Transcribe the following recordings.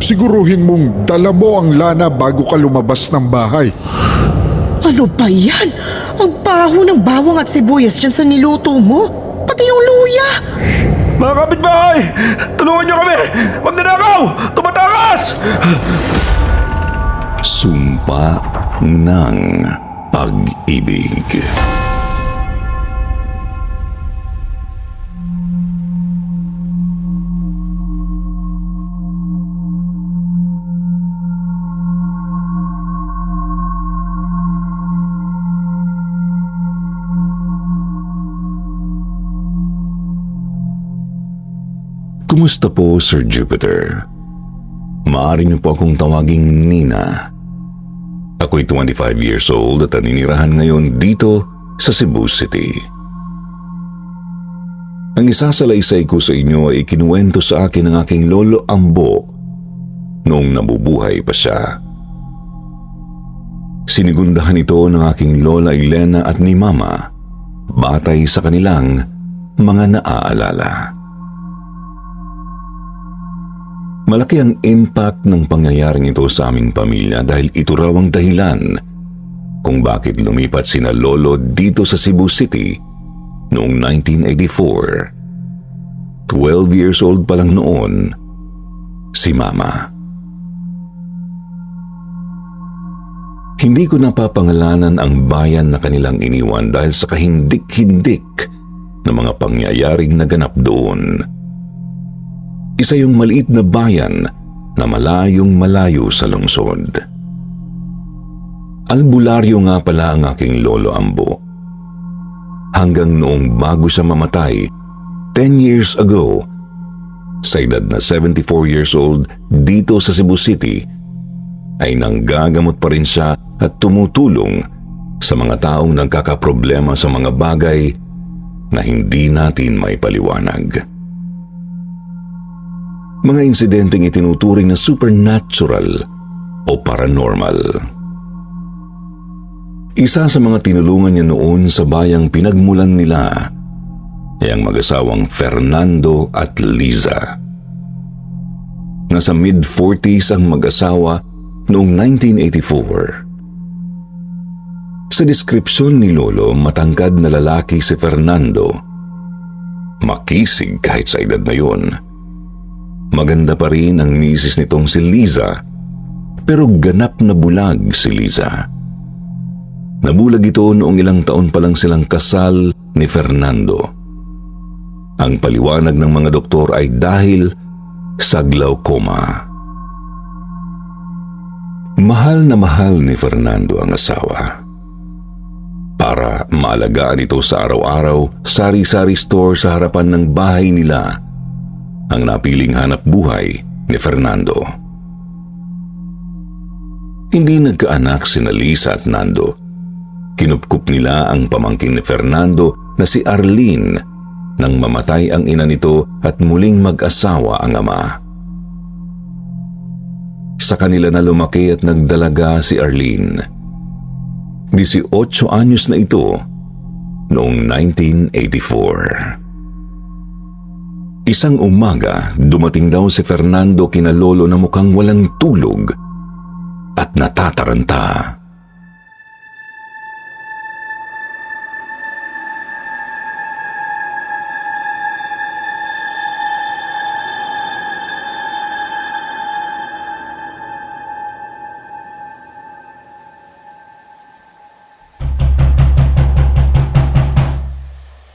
Siguruhin mong dala mo ang lana bago ka lumabas ng bahay. Ano ba yan? Ang baho ng bawang at sibuyas dyan sa niluto mo. Pati yung luya. Mga kapitbahay! Tulungan niyo kami! Magnanakaw! Tumatakas! Sumpa ng Pag-ibig. Kumusta po, Sir Jupiter? Maaari niyo po akong tawaging Nina. Ako'y 25 years old at naninirahan ngayon dito sa Cebu City. Ang isasalaysay ko sa inyo ay ikinuwento sa akin ng aking lolo Ambo noong nabubuhay pa siya. Sinigundahan ito ng aking lola Elena at ni Mama batay sa kanilang mga naaalala. Malaki ang impact ng pangyayaring ito sa aming pamilya dahil ito raw ang dahilan kung bakit lumipat sina Lolo dito sa Cebu City noong 1984. 12 years old pa lang noon si Mama. Hindi ko napapangalanan ang bayan na kanilang iniwan dahil sa kahindik-hindik na mga pangyayaring naganap doon. Isa yung maliit na bayan na malayong malayo sa lungsod. Albularyo nga pala ang aking lolo Ambo. Hanggang noong bago siya mamatay, 10 years ago, sa edad na 74 years old dito sa Cebu City, ay nanggagamot pa rin siya at tumutulong sa mga taong nagkakaproblema sa mga bagay na hindi natin maipaliwanag. Mga insidenteng itinuturing na supernatural o paranormal. Isa sa mga tinulungan niya noon sa bayang pinagmulan nila ay ang mag-asawang Fernando at Liza. Nasa mid-40s ang mag-asawa noong 1984. Sa deskripsyon ni Lolo, matangkad na lalaki si Fernando. Makisig kahit sa edad na yun. Maganda pa rin ang misis nitong si Liza, pero ganap na bulag si Liza. Nabulag ito noong ilang taon pa lang silang kasal ni Fernando. Ang paliwanag ng mga doktor ay dahil sa glaucoma. Mahal na mahal ni Fernando ang asawa. Para maalagaan ito sa araw-araw, sari-sari store sa harapan ng bahay nila ang napiling hanap buhay ni Fernando. Hindi nagkaanak sina Lisa at Nando. Kinupkup nila ang pamangkin ni Fernando na si Arlene nang mamatay ang ina nito at muling mag-asawa ang ama. Sa kanila na lumaki at nagdalaga si Arlene. 18 anyos na ito noong 1984. Isang umaga, dumating daw si Fernando kina Lolo na mukhang walang tulog at natataranta.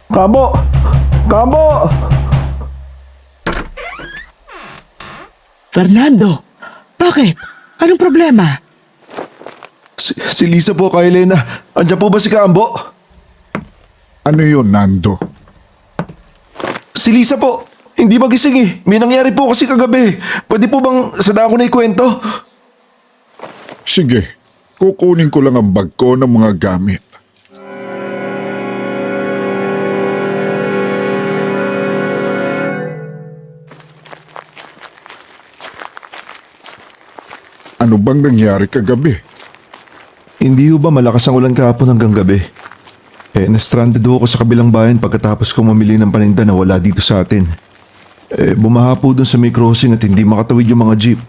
Kamo! Kamo! Fernando, bakit? Anong problema? Si Lisa po kay Elena. Andiyan po ba si Kambo? Ano yun, Nando? Si Lisa po. Hindi magising eh. May nangyari po kasi kagabi. Pwede po bang sadaan ko na ikwento? Sige, kukunin ko lang ang bag ko ng mga gamit. Ano bang nangyari kagabi? Hindi ba malakas ang ulan kahapon hanggang gabi? Na-stranded ako sa kabilang bayan pagkatapos kong mamili ng paninda na wala dito sa atin. Bumaha po dun sa may crossing at hindi makatawid yung mga jeep.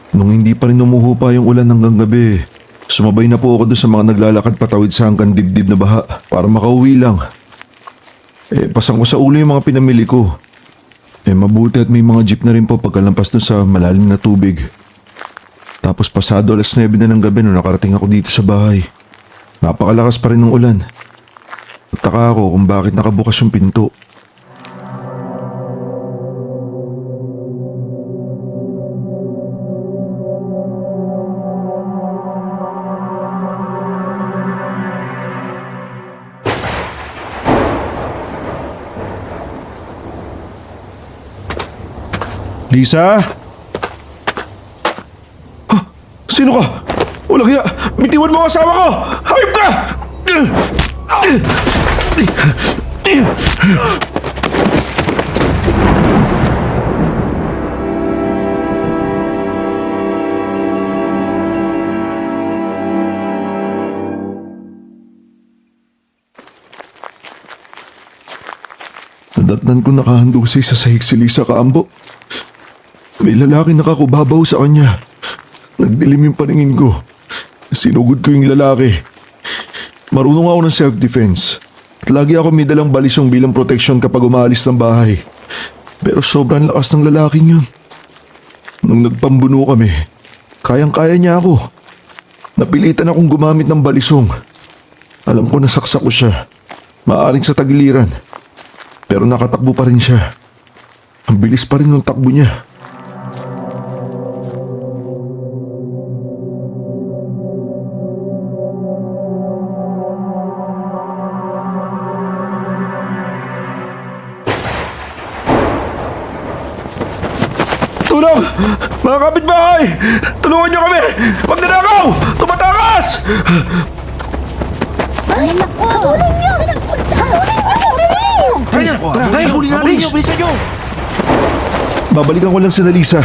Nung hindi pa rin umuhupa yung ulan hanggang gabi, sumabay na po ako doon sa mga naglalakad patawid sa hanggang dibdib na baha para makauwi lang. Pasang ko sa ulo yung mga pinamili ko. Mabuti at may mga jeep na rin po pagkalampas doon sa malalim na tubig. Tapos pasado 9:00 na ng gabi nung nakarating ako dito sa bahay. Napakalakas pa rin ng ulan. Nagtaka ako kung bakit nakabukas yung pinto. Lisa? Huh? Sino ka? Walang hiya! Bitiwan mo ang asawa ko! Hayop ka! Nadatnan ko nakahandog sa isa sa si Lisa Kaambo. May lalaki nakakubabaw sa kanya. Nagdilim yung paningin ko. Sinugod ko yung lalaki. Marunong ako ng self-defense. At lagi ako may dalang balisong bilang proteksyon kapag umaalis ng bahay. Pero sobrang lakas ng lalaking yun. Nung nagpambuno kami, kayang-kaya niya ako. Napilitan akong gumamit ng balisong. Alam ko nasaksak ko siya. Maaring sa tagiliran. Pero nakatakbo pa rin siya. Ang bilis pa rin ng takbo niya. Tulong! Mga kapitbahay! Tulungan niyo kami! Magnanakaw! Tumatakas! Ay, naku! Tulong niyo! Saan ang punta? Tara, tara, huli natin! Bilisan niyo! Babalikan ko lang si Lisa.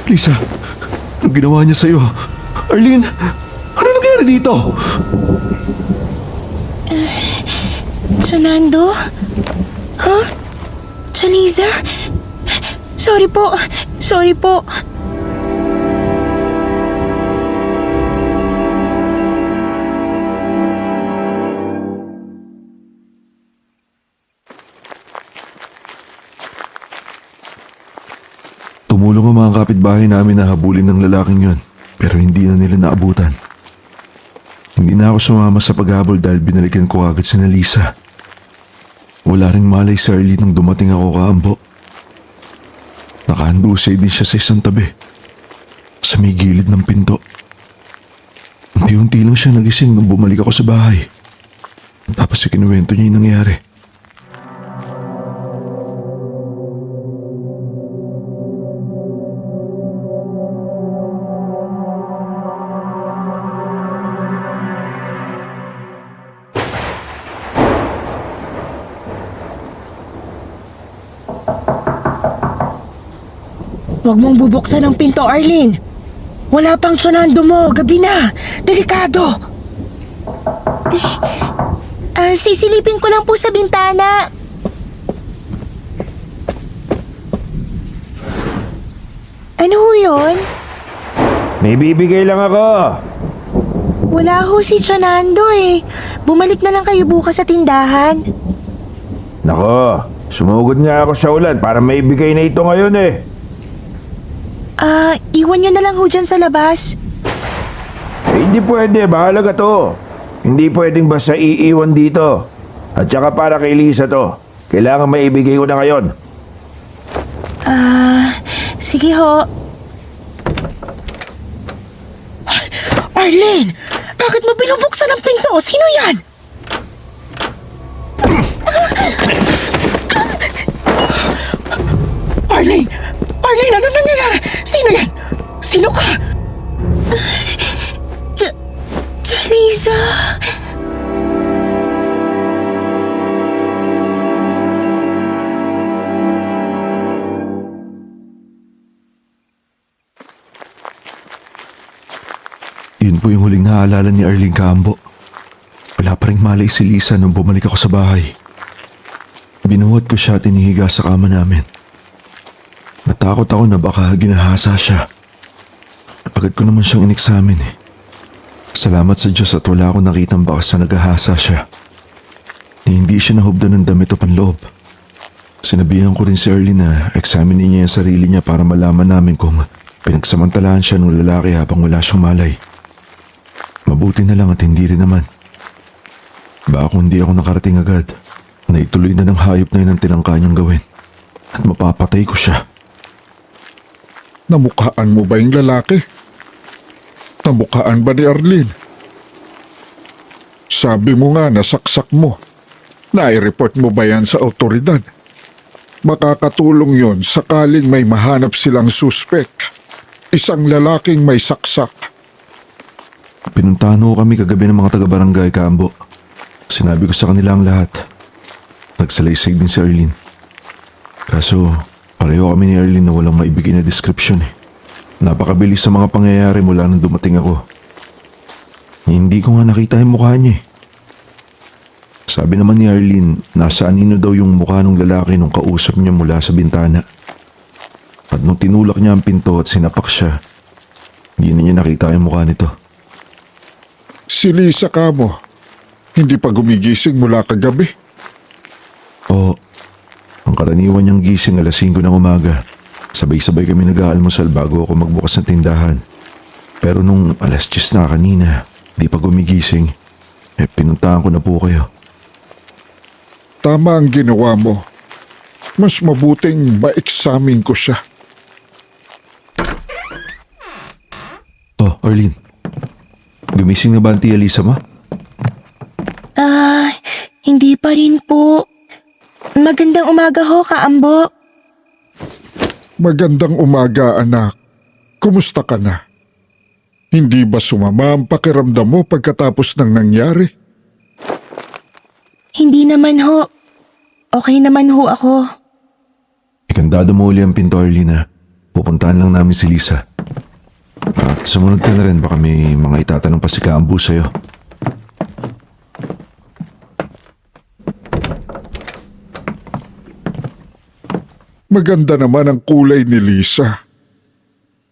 Lisa, anong ginawa niya sa'yo? Arlene, ano nangyari dito? Fernando? Huh? Saliza? Sorry po. Sorry po. Tumulong ang mga kapitbahay namin na habulin ng lalaking yon, pero hindi na nila naabutan. Hindi na ako sumama sa paghabol dahil binalikan ko agad si Lisa. Wala ring malay si Arlene nung dumating ako Kaambo. Nakahandusay din siya sa isang tabi, sa may gilid ng pinto. Unti-unti lang siya nagising nung bumalik ako sa bahay. Tapos ikinuwento niya yung nangyari. Huwag mong bubuksan ang pinto, Arlene. Wala pang tsunando mo. Gabi na. Delikado. Sisilipin ko lang po sa bintana. Ano ho yun? May bibigay lang ako. Wala ho si Fernando eh. Bumalik na lang kayo bukas sa tindahan. Nako, sumugod nga ako sa ulan para may bigay na ito ngayon eh. Iwan nyo na lang ho dyan sa labas. Hindi pwede, mahalaga to. Hindi pwedeng basta iiwan dito. At saka para kay Lisa to. Kailangan may ibigay ko na ngayon. Sige ho. Arlene! Bakit mo binubuksan ang pinto? Sino yan? Arlene! Arlene, ano nangyayari? Sino yan? Sino ka? Lisa. Yun po yung huling naaalala ni Arlene Kaambo. Wala pa ring malay si Lisa nung bumalik ako sa bahay. Binuhat ko siya at inihiga sa kama namin. Natakot ako na baka ginahasa siya. Agad ko naman siyang ineksamin eh. Salamat sa Diyos at wala akong nakitang bakas na naghahasa siya. Ni hindi siya nahubda ng damit o panloob. Sinabihan ko rin si Early na examinin niya yung sarili niya para malaman namin kung pinagsamantalahan siya ng lalaki habang wala siyang malay. Mabuti na lang at hindi rin naman. Baka kung hindi ako nakarating agad, naituloy na ng hayop na yun ang tinangka niyang gawin at mapapatay ko siya. Namukhaan mo ba yung lalaki? Namukhaan ba ni Arlene? Sabi mo nga nasaksak mo. Nai-report mo ba yan sa otoridad? Makakatulong yon sakaling may mahanap silang suspek. Isang lalaking may saksak. Pinuntahan ko kami kagabi ng mga taga-barangay, Kaambo. Sinabi ko sa kanila ang lahat. Nagsalaysay din si Arlene. Kaso, pareho kami ni Arlene na walang maibigay na description eh. Napakabilis sa mga pangyayari mula nung dumating ako. Hindi ko nga nakita yung mukha niya eh. Sabi naman ni Arlene, nasa anino daw yung mukha ng lalaki nung kausap niya mula sa bintana. At nung tinulak niya ang pinto at sinapak siya, hindi na niya nakita yung mukha nito. Si Lisa ka mo. Hindi pa gumigising mula kagabi. Oo. Ang karaniwan niyang gising alas 5 ng umaga. Sabay-sabay kami nag-aalmusal bago ako magbukas ng tindahan. Pero nung alas 10 na kanina, di pa gumigising, pinuntahan ko na po kayo. Tama ang ginawa mo. Mas mabuting ma-examine ko siya. Oh, Arlene. Gumising na ba ang tia Lisa mo? Hindi pa rin po. Magandang umaga ho, Kaambo. Magandang umaga, anak. Kumusta ka na? Hindi ba sumama ang pakiramdam mo pagkatapos ng nangyari? Hindi naman ho. Okay naman ho ako. Ikandado mo uli ang pinto, Arlene. Pupuntahan lang namin si Lisa. At sumunod ka na rin, baka may mga itatanong pa si Kaambo sa'yo. Maganda naman ang kulay ni Lisa.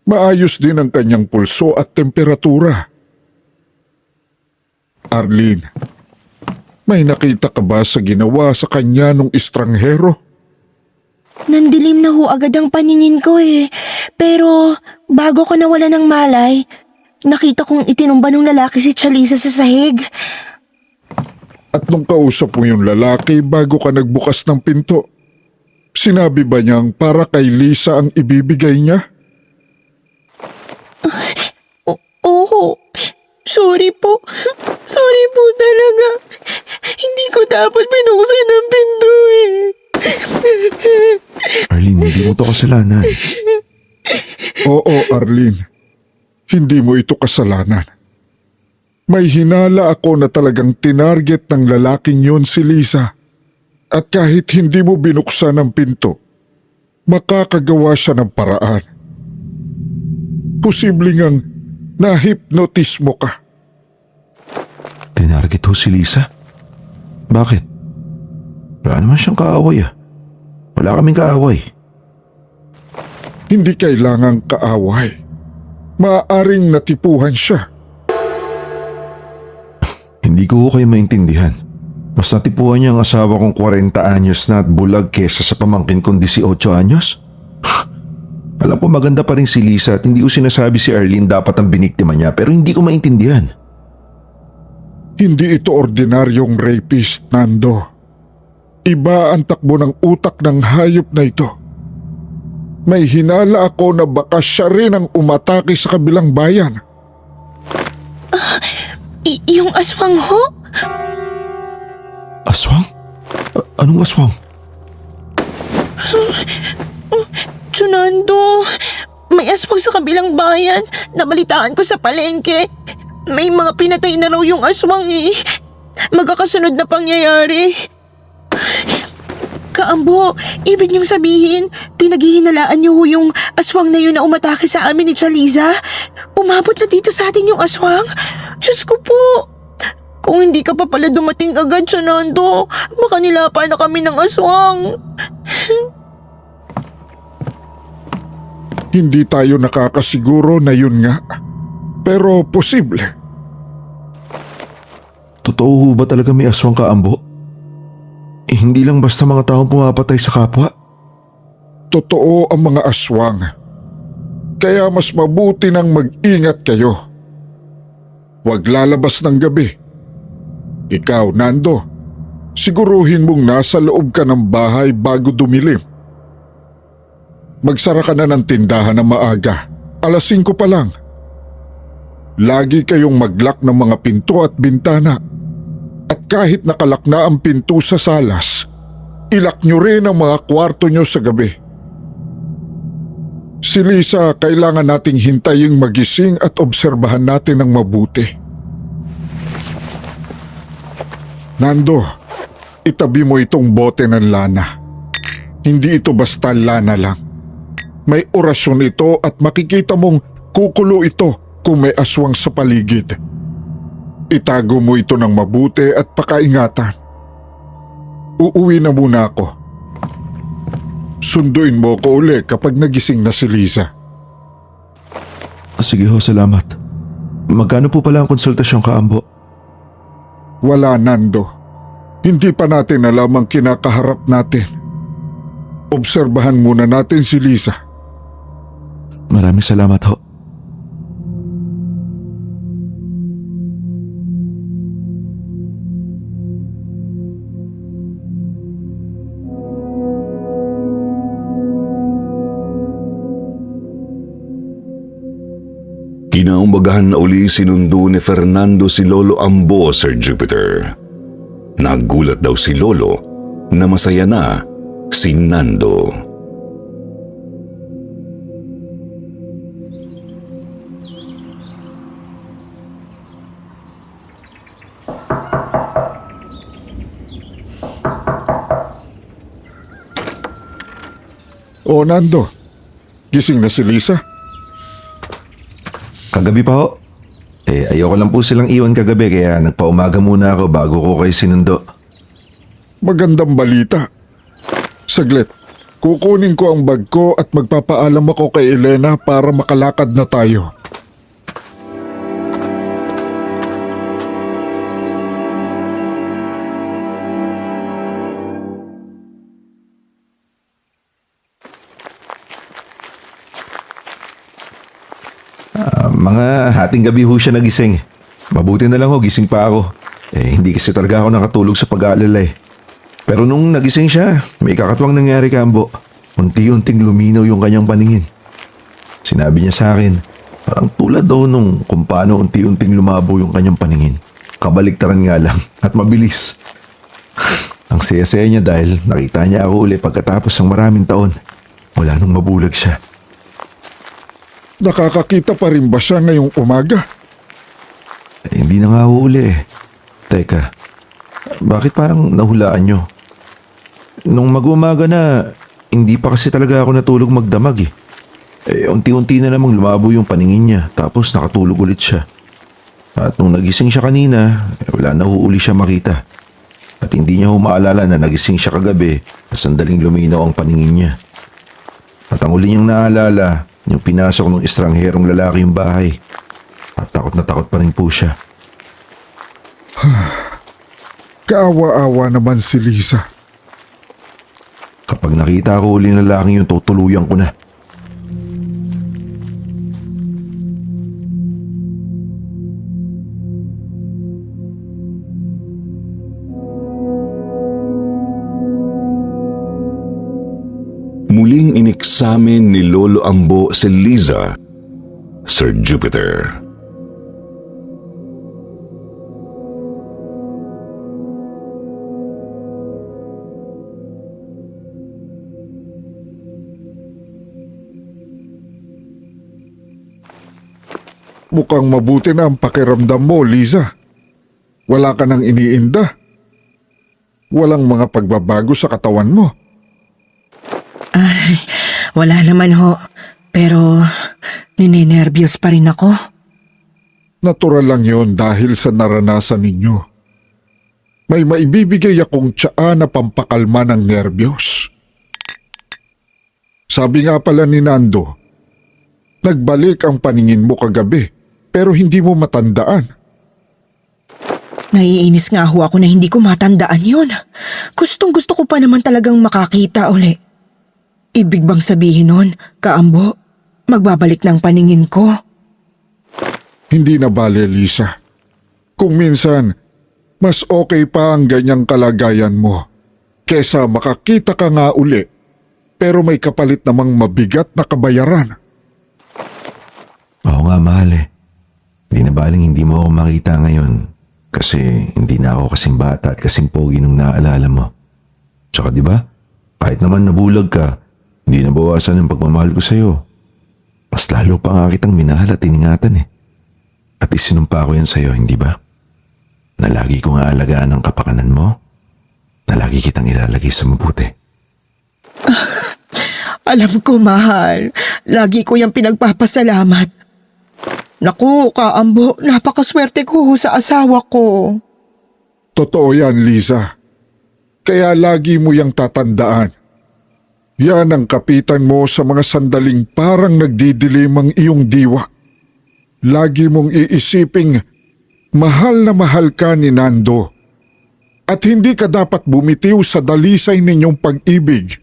Maayos din ang kanyang pulso at temperatura. Arlene, may nakita ka ba sa ginawa sa kanya nung estranghero? Nandilim na ho agad ang paningin ko eh. Pero bago ko nawala ng malay, nakita kong itinumba ng lalaki si Chalisa sa sahig. At nung kausap mo yung lalaki bago ka nagbukas ng pinto, sinabi ba niyang para kay Lisa ang ibibigay niya? Oo. Sorry po. Sorry po talaga. Hindi ko dapat binuksan ang pinto eh. Arlene, hindi mo to kasalanan. Oo, Arlene. Hindi mo ito kasalanan. May hinala ako na talagang tinarget ng lalaking yon si Lisa. At kahit hindi mo binuksan ang pinto, makakagawa siya ng paraan. Posible ngang nahipnotis mo ka. Tinarget ho si Lisa? Bakit? Wala naman siyang kaaway ah. Wala kaming kaaway. Hindi kailangang kaaway. Maaaring natipuhan siya. Hindi ko ho kayo maintindihan. Mas natipuhan niya ang asawa kong 40 anyos na at bulag kesa sa pamangkin kong 18 anyos? Alam ko maganda pa rin si Lisa at hindi ko sinasabi si Arlene dapat ang biniktima niya pero hindi ko maintindihan. Hindi ito ordinaryong rapist, Nando. Iba ang takbo ng utak ng hayop na ito. May hinala ako na baka siya rin ang umatake sa kabilang bayan. Yung aswang ho? Aswang? Anong aswang? Tsunando, may aswang sa kabilang bayan. Nabalitaan ko sa palengke. May mga pinatay na raw yung aswang eh. Magkakasunod na pangyayari. Kaambo, ibig niyong sabihin, pinaghihinalaan niyo ho yung aswang na yun na umatake sa amin ni Chaliza? Umabot na dito sa atin yung aswang? Diyos ko po! Kung hindi ka pa pala dumating agad siya, Nando, baka nilapa na kami ng aswang. Hindi tayo nakakasiguro na yun nga. Pero posible. Totoo ho ba talaga may aswang ka, Ambo? Hindi lang basta mga taong pumapatay sa kapwa. Totoo ang mga aswang. Kaya mas mabuti nang mag-ingat kayo. Huwag lalabas ng gabi. Ikaw, Nando, siguruhin mong nasa loob ka ng bahay bago dumilim. Magsara ka na ng tindahan ng maaga. 5:00 pa lang. Lagi kayong mag-lock ng mga pinto at bintana. At kahit nakalak na ang pinto sa salas, ilak nyo rin ang mga kwarto nyo sa gabi. Si Lisa, kailangan nating hintaying magising at obserbahan natin ng mabuti. Nando, itabi mo itong bote ng lana. Hindi ito basta lana lang. May orasyon ito at makikita mong kukulo ito kung may aswang sa paligid. Itago mo ito ng mabuti at pakaingatan. Uuwi na muna ako. Sunduin mo ko uli kapag nagising na si Lisa. Sige ho, salamat. Magkano po pala ang konsultasyon ka, Ambo? Wala, Nando. Hindi pa natin alam ang kinakaharap natin. Obserbahan muna natin si Lisa. Maraming salamat ho. Kinaumagahan na uli sinundo ni Fernando si Lolo Ambo, Sir Jupiter. Nagulat daw si Lolo na masaya na si Nando. O Nando, gising na si Lisa? Kagabi pa ho. Ayoko lang po silang iwan kagabi kaya nagpaumaga muna ako bago ko kayo sinundo. Magandang balita. Saglit, kukunin ko ang bag ko at magpapaalam ako kay Elena para makalakad na tayo. Mga hating gabi ho siya nagising. Mabuti na lang ho, gising pa ako. Hindi kasi talaga ako nakatulog sa pag-aalala eh. Pero nung nagising siya, may kakatwang nangyari, Kambo. Unti-unting luminaw yung kanyang paningin. Sinabi niya sa akin, parang tulad daw nung kung paano unti-unting lumabo yung kanyang paningin. Kabaliktaran nga lang at mabilis. Ang saya-saya niya dahil nakita niya ako uli pagkatapos ng maraming taon. Wala nung mabulag siya. Nakakakita pa rin ba siya ngayong umaga? Hindi na nga ho uli eh. Teka, bakit parang nahulaan nyo? Nung mag-umaga na, hindi pa kasi talaga ako natulog magdamag eh. Unti-unti na namang lumabo yung paningin niya tapos nakatulog ulit siya. At nung nagising siya kanina, wala na ho uli siya makita. At hindi niya ho maalala na nagising siya kagabi at sandaling luminaw ang paningin niya. At ang uli niyang naalala, yung pinasok ng estrangherong lalaki yung bahay. At takot na takot pa rin po siya. Kaawa-awa naman si Lisa. Kapag nakita ko uli ng lalaking yung tutuluyan ko na. Muling iniksamin ni Lolo Ambo si Liza, Sir Jupiter. Mukhang mabuti na ang pakiramdam mo, Liza. Wala ka nang iniinda. Walang mga pagbabago sa katawan mo. Ay, wala naman ho. Pero, ninenervyos pa rin ako. Natural lang yon dahil sa naranasan ninyo. may maibibigay akong tsaa na pampakalma ng nerbiyos. Sabi nga pala ni Nando, nagbalik ang paningin mo kagabi pero hindi mo matandaan. Naiinis nga ho ako na hindi ko matandaan yun. Gustong gusto ko pa naman talagang makakita uli. Ibig bang sabihin nun, Kaambo, magbabalik ng paningin ko? Hindi na bale, Lisa. Kung minsan, mas okay pa ang ganyang kalagayan mo kesa makakita ka nga uli pero may kapalit namang mabigat na kabayaran. Oo nga, mahal eh. Hindi na baling hindi mo ako makita ngayon kasi hindi na ako kasing bata at kasing pogi nung naalala mo. Tsaka di ba, kahit naman nabulag ka, hindi nabawasan ang pagmamahal ko sa'yo. Mas lalo pa nga kitang minahal at iningatan eh. At isinumpa ko yan sa'yo, hindi ba? Na lagi ko nga alagaan ang kapakanan mo, na lagi kitang ilalagay sa mabuti. Alam ko, mahal. Lagi ko yung pinagpapasalamat. Naku, Kaambo, napakaswerte ko sa asawa ko. Totoo yan, Lisa. Kaya lagi mo yang tatandaan. Yan ang kapitan mo sa mga sandaling parang nagdidilim ang iyong diwa. Lagi mong iisiping mahal na mahal ka ni Nando at hindi ka dapat bumitiw sa dalisay ninyong pag-ibig.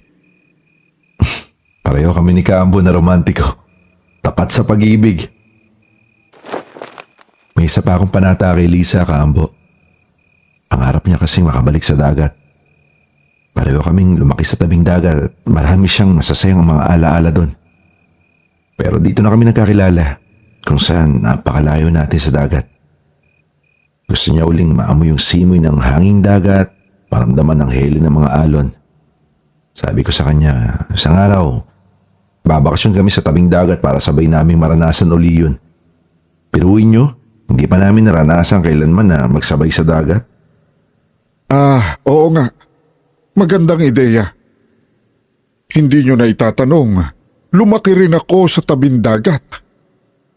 Pareho kami ni Kaambo na romantiko. Tapat sa pag-ibig. May isa pa akong panata kay Lisa, Kaambo. Pangarap niya kasing makabalik sa dagat. Pareho kaming lumaki sa tabing dagat at marami siyang masasayang mga alaala doon. Pero dito na kami nagkakilala kung saan napakalayo natin sa dagat. Gusto niya uling maamoy yung simoy ng hanging dagat, maramdaman ng helo ng mga alon. Sabi ko sa kanya, isang araw, babakasyon kami sa tabing dagat para sabay naming maranasan uli yun. Piruin niyo, hindi pa namin naranasan kailanman na magsabay sa dagat. Oo nga. Magandang ideya. Hindi nyo na itatanong, lumaki rin ako sa tabing dagat.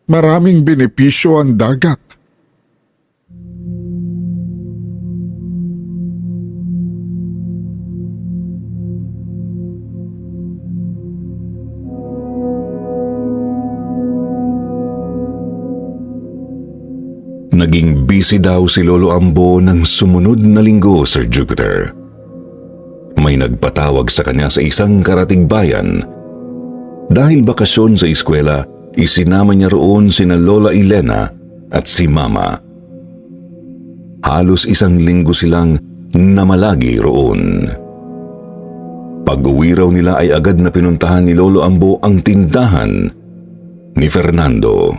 Maraming benepisyo ang dagat. Naging busy daw si Lolo Ambo ng sumunod na linggo, Sir Jupiter. May nagpatawag sa kanya sa isang karatig bayan. Dahil bakasyon sa eskwela, isinama niya roon sina Lola Elena at si Mama. Halos isang linggo silang namalagi roon. Pag-uwi raw nila ay agad na pinuntahan ni Lolo Ambo ang tindahan ni Fernando.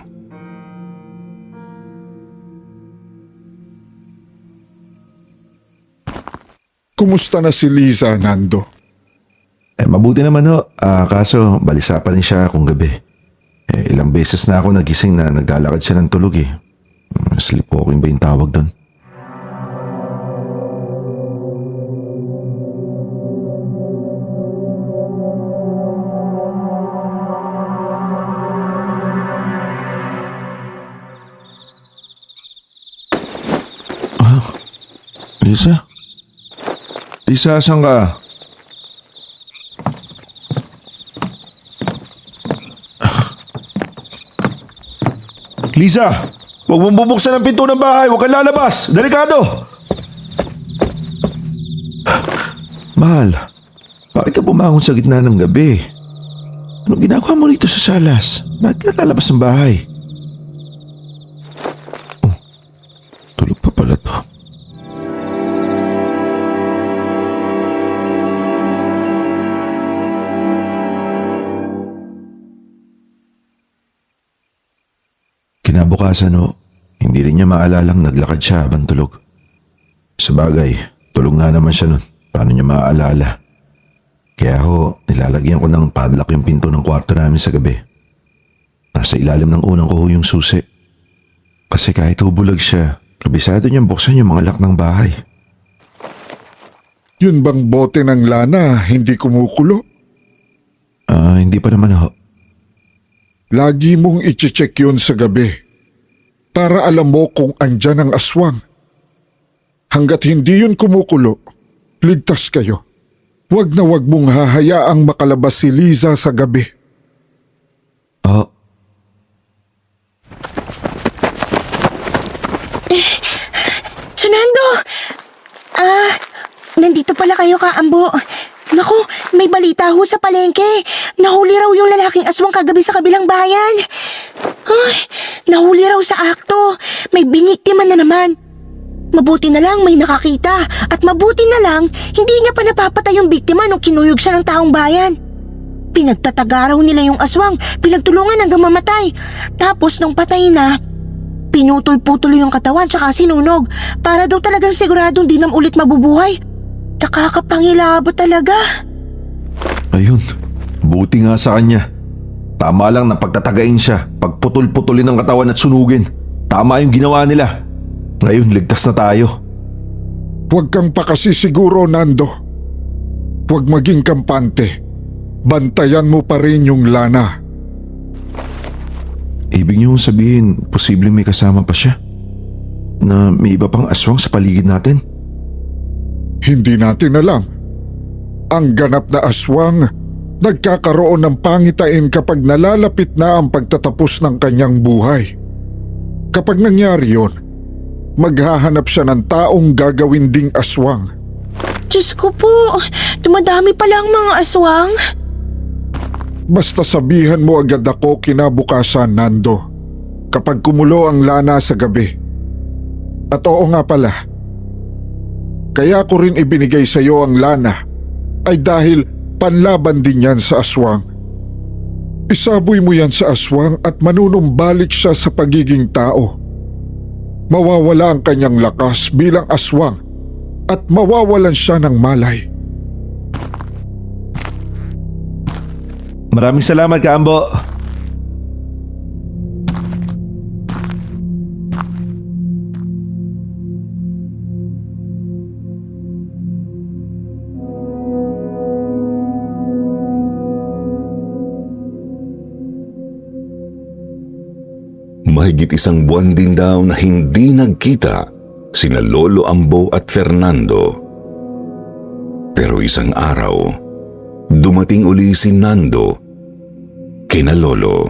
Kumusta na si Lisa, Nando? Mabuti naman ho. Kaso balisa pa rin siya kung gabi. Ilang beses na ako nagising na naglalakad siya ng tulog eh. Sleepwalking ba yung tawag doon? Lisa? Lisa, asan ka? Lisa! Huwag mong bubuksan ang pinto ng bahay! Huwag kang lalabas! Delikado! Mahal, bakit ka bumangon sa gitna ng gabi? Anong ginagawa mo rito sa salas? Bakit ka lalabas ng bahay? Oh, tulog pa pala to. Kinabukasan hindi rin niya maalalang naglakad siya habang tulog. Sa bagay, tulog nga naman siya nun. Paano niya maaalala? Kaya nilalagyan ko ng padlock yung pinto ng kwarto namin sa gabi. Nasa ilalim ng unang ko yung susi. Kasi kahit bulag siya, kabisado niyang buksan yung mga lock ng bahay. Yun bang bote ng lana hindi kumukulo? Hindi pa naman ho. Lagi mong iche-check yun sa gabi para alam mo kung andyan ang aswang. Hanggat hindi yun kumukulo, ligtas kayo. Huwag na huwag mong hahayaang makalabas si Liza sa gabi. Ah, Fernando! Nandito pala kayo, Kaambo. Naku, may balita ho sa palengke. Nahuli raw yung lalaking aswang kagabi sa kabilang bayan. Ay, nahuli raw sa akto. May biniktima na naman. Mabuti na lang may nakakita at mabuti na lang hindi niya pa napapatay yung biktima nung kinuyog siya ng taong bayan. Pinagtataga raw nila yung aswang, pinagtulungan hanggang mamatay. Tapos nung patay na, pinutol-putol yung katawan tsaka sinunog para daw talagang siguradong di na ulit mabubuhay. Nakakapangilabot talaga. ayun. Buti nga sa kanya. Tama lang na pagtatagain siya, pagputol-putulin ng katawan at sunugin. Tama yung ginawa nila. Ngayon, ligtas na tayo. Huwag kang pakasisiguro, Nando. Huwag maging kampante. Bantayan mo pa rin yung Lana. Ibig niyo sabihin, posibleng may kasama pa siya? Na may iba pang aswang sa paligid natin? Hindi natin alam. Ang ganap na aswang nagkakaroon ng pangitain kapag nalalapit na ang pagtatapos ng kanyang buhay. Kapag nangyari yon, maghahanap siya ng taong gagawin ding aswang. Diyos ko po, dumadami pala ang mga aswang. Basta sabihan mo agad ako kinabukasan, Nando, kapag kumulo ang Lana sa gabi. At oo nga pala, kaya ko rin ibinigay sa iyo ang Lana ay dahil panlaban din yan sa aswang. Isaboy mo yan sa aswang at manunumbalik siya sa pagiging tao. Mawawala ang kanyang lakas bilang aswang at mawawalan siya ng malay. Maraming salamat, Kaambo. Mahigit isang buwan din daw na hindi nagkita sina Lolo Ambo at Fernando. Pero isang araw, dumating uli si Nando kina Lolo.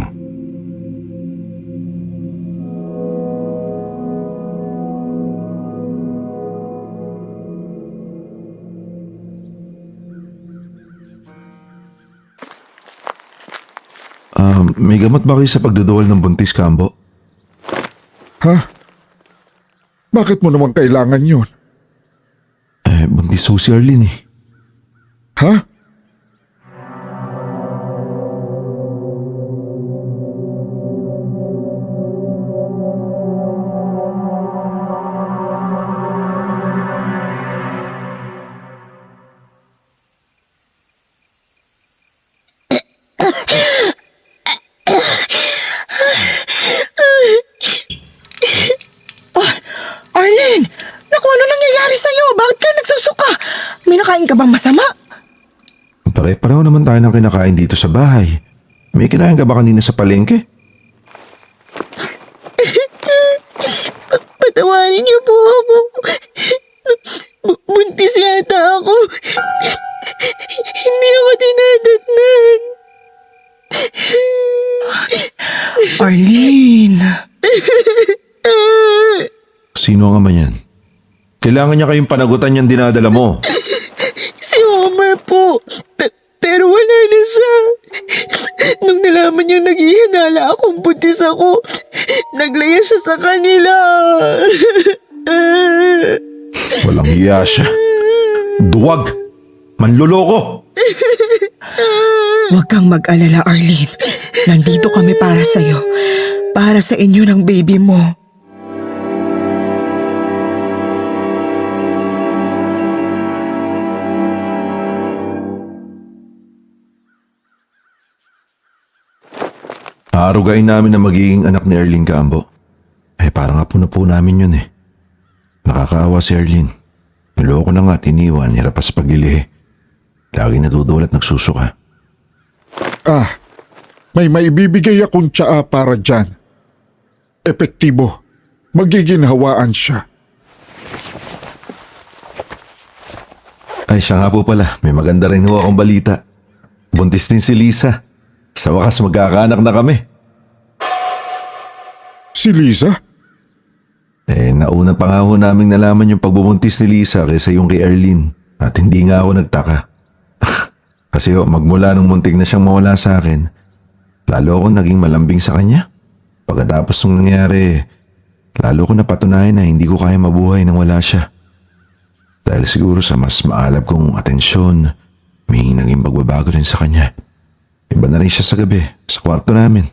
May gamot ba kayo sa pagduduwal ng buntis, Kaambo? Ha? Bakit mo naman kailangan yun? Buntis ho si Arlene eh. Ha? Arlene! Naku, ano nangyayari sa'yo? Bakit ka nagsusuka? May nakain ka bang masama? Pare-pareho naman tayo ng kinakain dito sa bahay. May kinain ka ba kanina sa palengke? Patawarin niyo po ako. Buntis yata ako. Hindi ako dinadatnan. Arlene! Sino ang ama niyan? Kailangan niya kayong panagutan niyang dinadala mo. Si Homer po. Pero wala na siya. Nung nalaman niyang naghihinala akong buntis ako, naglaya siya sa kanila. Walang hiya siya. Duwag! Manluloko! Huwag kang mag-alala, Arlene. Nandito kami para sa'yo. Para sa inyo ng baby mo. Aarugain namin na magiging anak ni Arlene, Kaambo. Parang apo na po namin yun eh. Nakakaawa si Arlene. Niloko na nga at iniwan, hirap pa sa paglilihi. Laging naduduwal at nagsusuka. May maibibigay akong tsaa para dyan. Epektibo. Magiginhawaan siya. Ay, siya nga po pala. May maganda rin ho akong balita. Buntis din si Lisa. Sa wakas magkakaanak na kami. Si Lisa? Nauna pa nga ho namin nalaman yung pagbubuntis ni Lisa kaysa yung kay Arlene. At hindi nga ako nagtaka. Kasi ho, magmula nung muntik na siyang mawala sa akin, lalo akong naging malambing sa kanya. Pagkatapos nung nangyari, lalo ko napatunayan na hindi ko kaya mabuhay nang wala siya. Dahil siguro sa mas maalab kong atensyon, may naging pagbabago rin sa kanya. Iba na rin siya sa gabi, sa kwarto namin.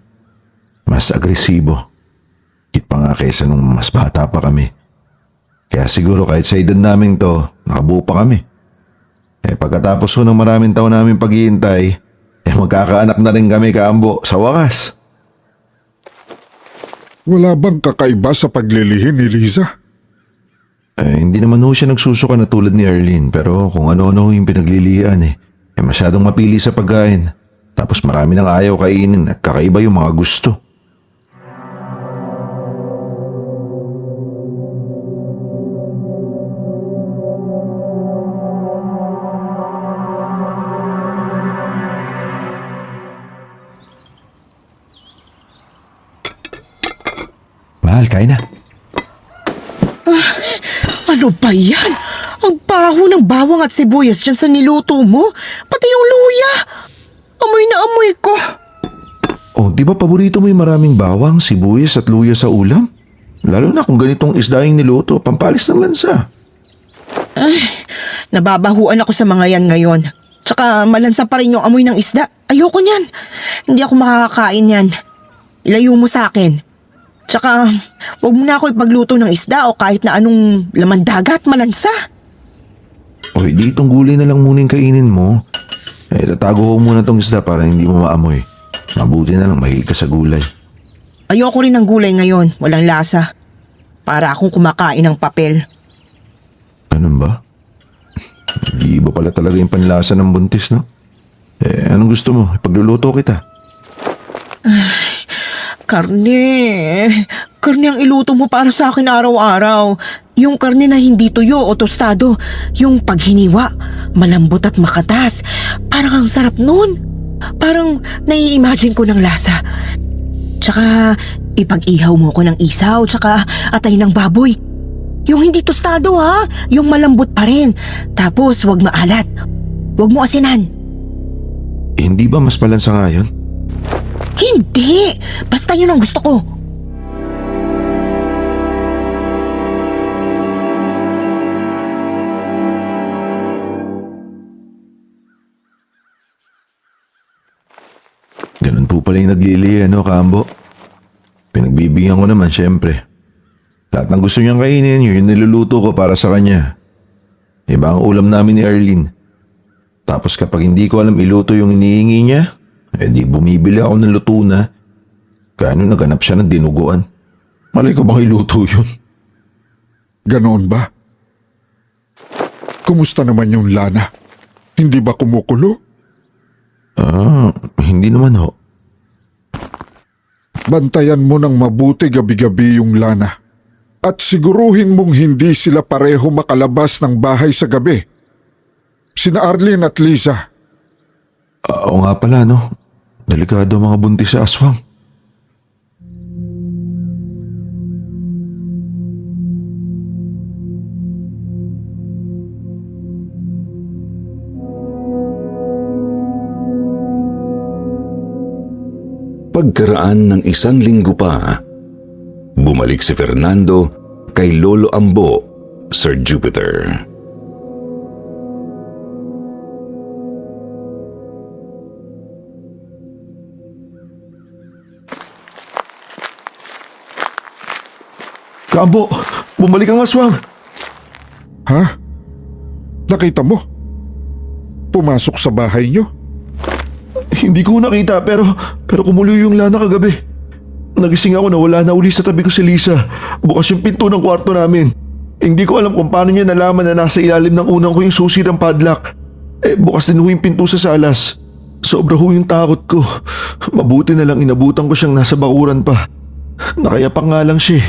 Mas agresibo. Higit pa nga kaysa nung mas bata pa kami. Kaya siguro kahit sa edad namin to, nakabuo pa kami. Pagkatapos ko ng maraming taon namin paghihintay, magkakaanak na rin kami, Kaambo, sa wakas. Wala bang kakaiba sa paglilihin ni Lisa? Hindi naman ho siya nagsusuka na tulad ni Arlene, pero kung ano-ano yung pinaglilihan masyadong mapili sa pagkain. Tapos marami nang ayaw kainin at kakaiba yung mga gusto. Mahal, kain na. Ano ba yan? Ang baho ng bawang at sibuyas dyan sa niluto mo. Pati yung luya. Amoy na amoy ko. Oh, di ba paborito mo yung maraming bawang, sibuyas at luya sa ulam? Lalo na kung ganitong isda yung niluto, pampalis ng lansa. Nababahuan ako sa mga yan ngayon. Tsaka malansa pa rin yung amoy ng isda. Ayoko niyan. Hindi ako makakakain yan. Ilayo mo sa akin. Tsaka, wag mo na ako ipagluto ng isda o kahit na anong laman dagat, malansa. Oy, di itong gulay na lang muna yung kainin mo. Tatago ko muna tong isda para hindi mo maamoy. Mabuti na lang mahilig ka sa gulay. Ayoko rin ng gulay ngayon, walang lasa. Para akong kumakain ng papel. Ganun ba? Iba pala talaga yung panlasa ng buntis, no? Anong gusto mo? Ipagluluto kita. Karne. Karne ang iluto mo para sa akin araw-araw. Yung karne na hindi tuyo o tostado. Yung paghiniwa, malambot at makatas. Parang ang sarap nun. Parang nai-imagine ko ng lasa. Tsaka ipag-ihaw mo ko ng isaw, tsaka atay ng baboy. Yung hindi tostado ha, yung malambot pa rin. Tapos wag maalat. Wag mo asinan. Hindi ba mas balansa nga yun? Hindi! Basta yun ang gusto ko. Ganun po pala yung naglilihi, no, Kambo? Pinagbibigyan ko naman, syempre. Lahat ng gusto niyang kainin, yun yung niluluto ko para sa kanya. Iba ang ulam namin ni Arlene. Tapos kapag hindi ko alam iluto yung inihingi niya, di bumibili ako ng luto na. Kaya nung naganap siya ng dinuguan. Malay ko bang iluto yun? Ganoon ba? Kumusta naman yung lana? Hindi ba kumukulo? Hindi naman ho. Bantayan mo ng mabuti gabi-gabi yung lana. At siguruhin mong hindi sila pareho makalabas ng bahay sa gabi. Sina Arlene at Lisa. Oo nga pala, no? Delikado ang mga buntis sa aswang. Pagkaraan ng 1 linggo pa, bumalik si Fernando kay Lolo Ambo, Sir Jupiter. Kambo, bumalik ang aswang. Ha? Nakita mo? Pumasok sa bahay niyo? Hindi ko nakita pero kumulo yung lana kagabi. Nagising ako na wala na uli sa tabi ko si Lisa. Bukas yung pinto ng kwarto namin. Hindi ko alam kung paano niya nalaman na nasa ilalim ng unang ko yung susi ng padlock. Bukas din ho yung pinto sa salas. Sobra ho yung takot ko. Mabuti na lang inabutan ko siyang nasa bakuran pa. Nakayapak nga lang siya.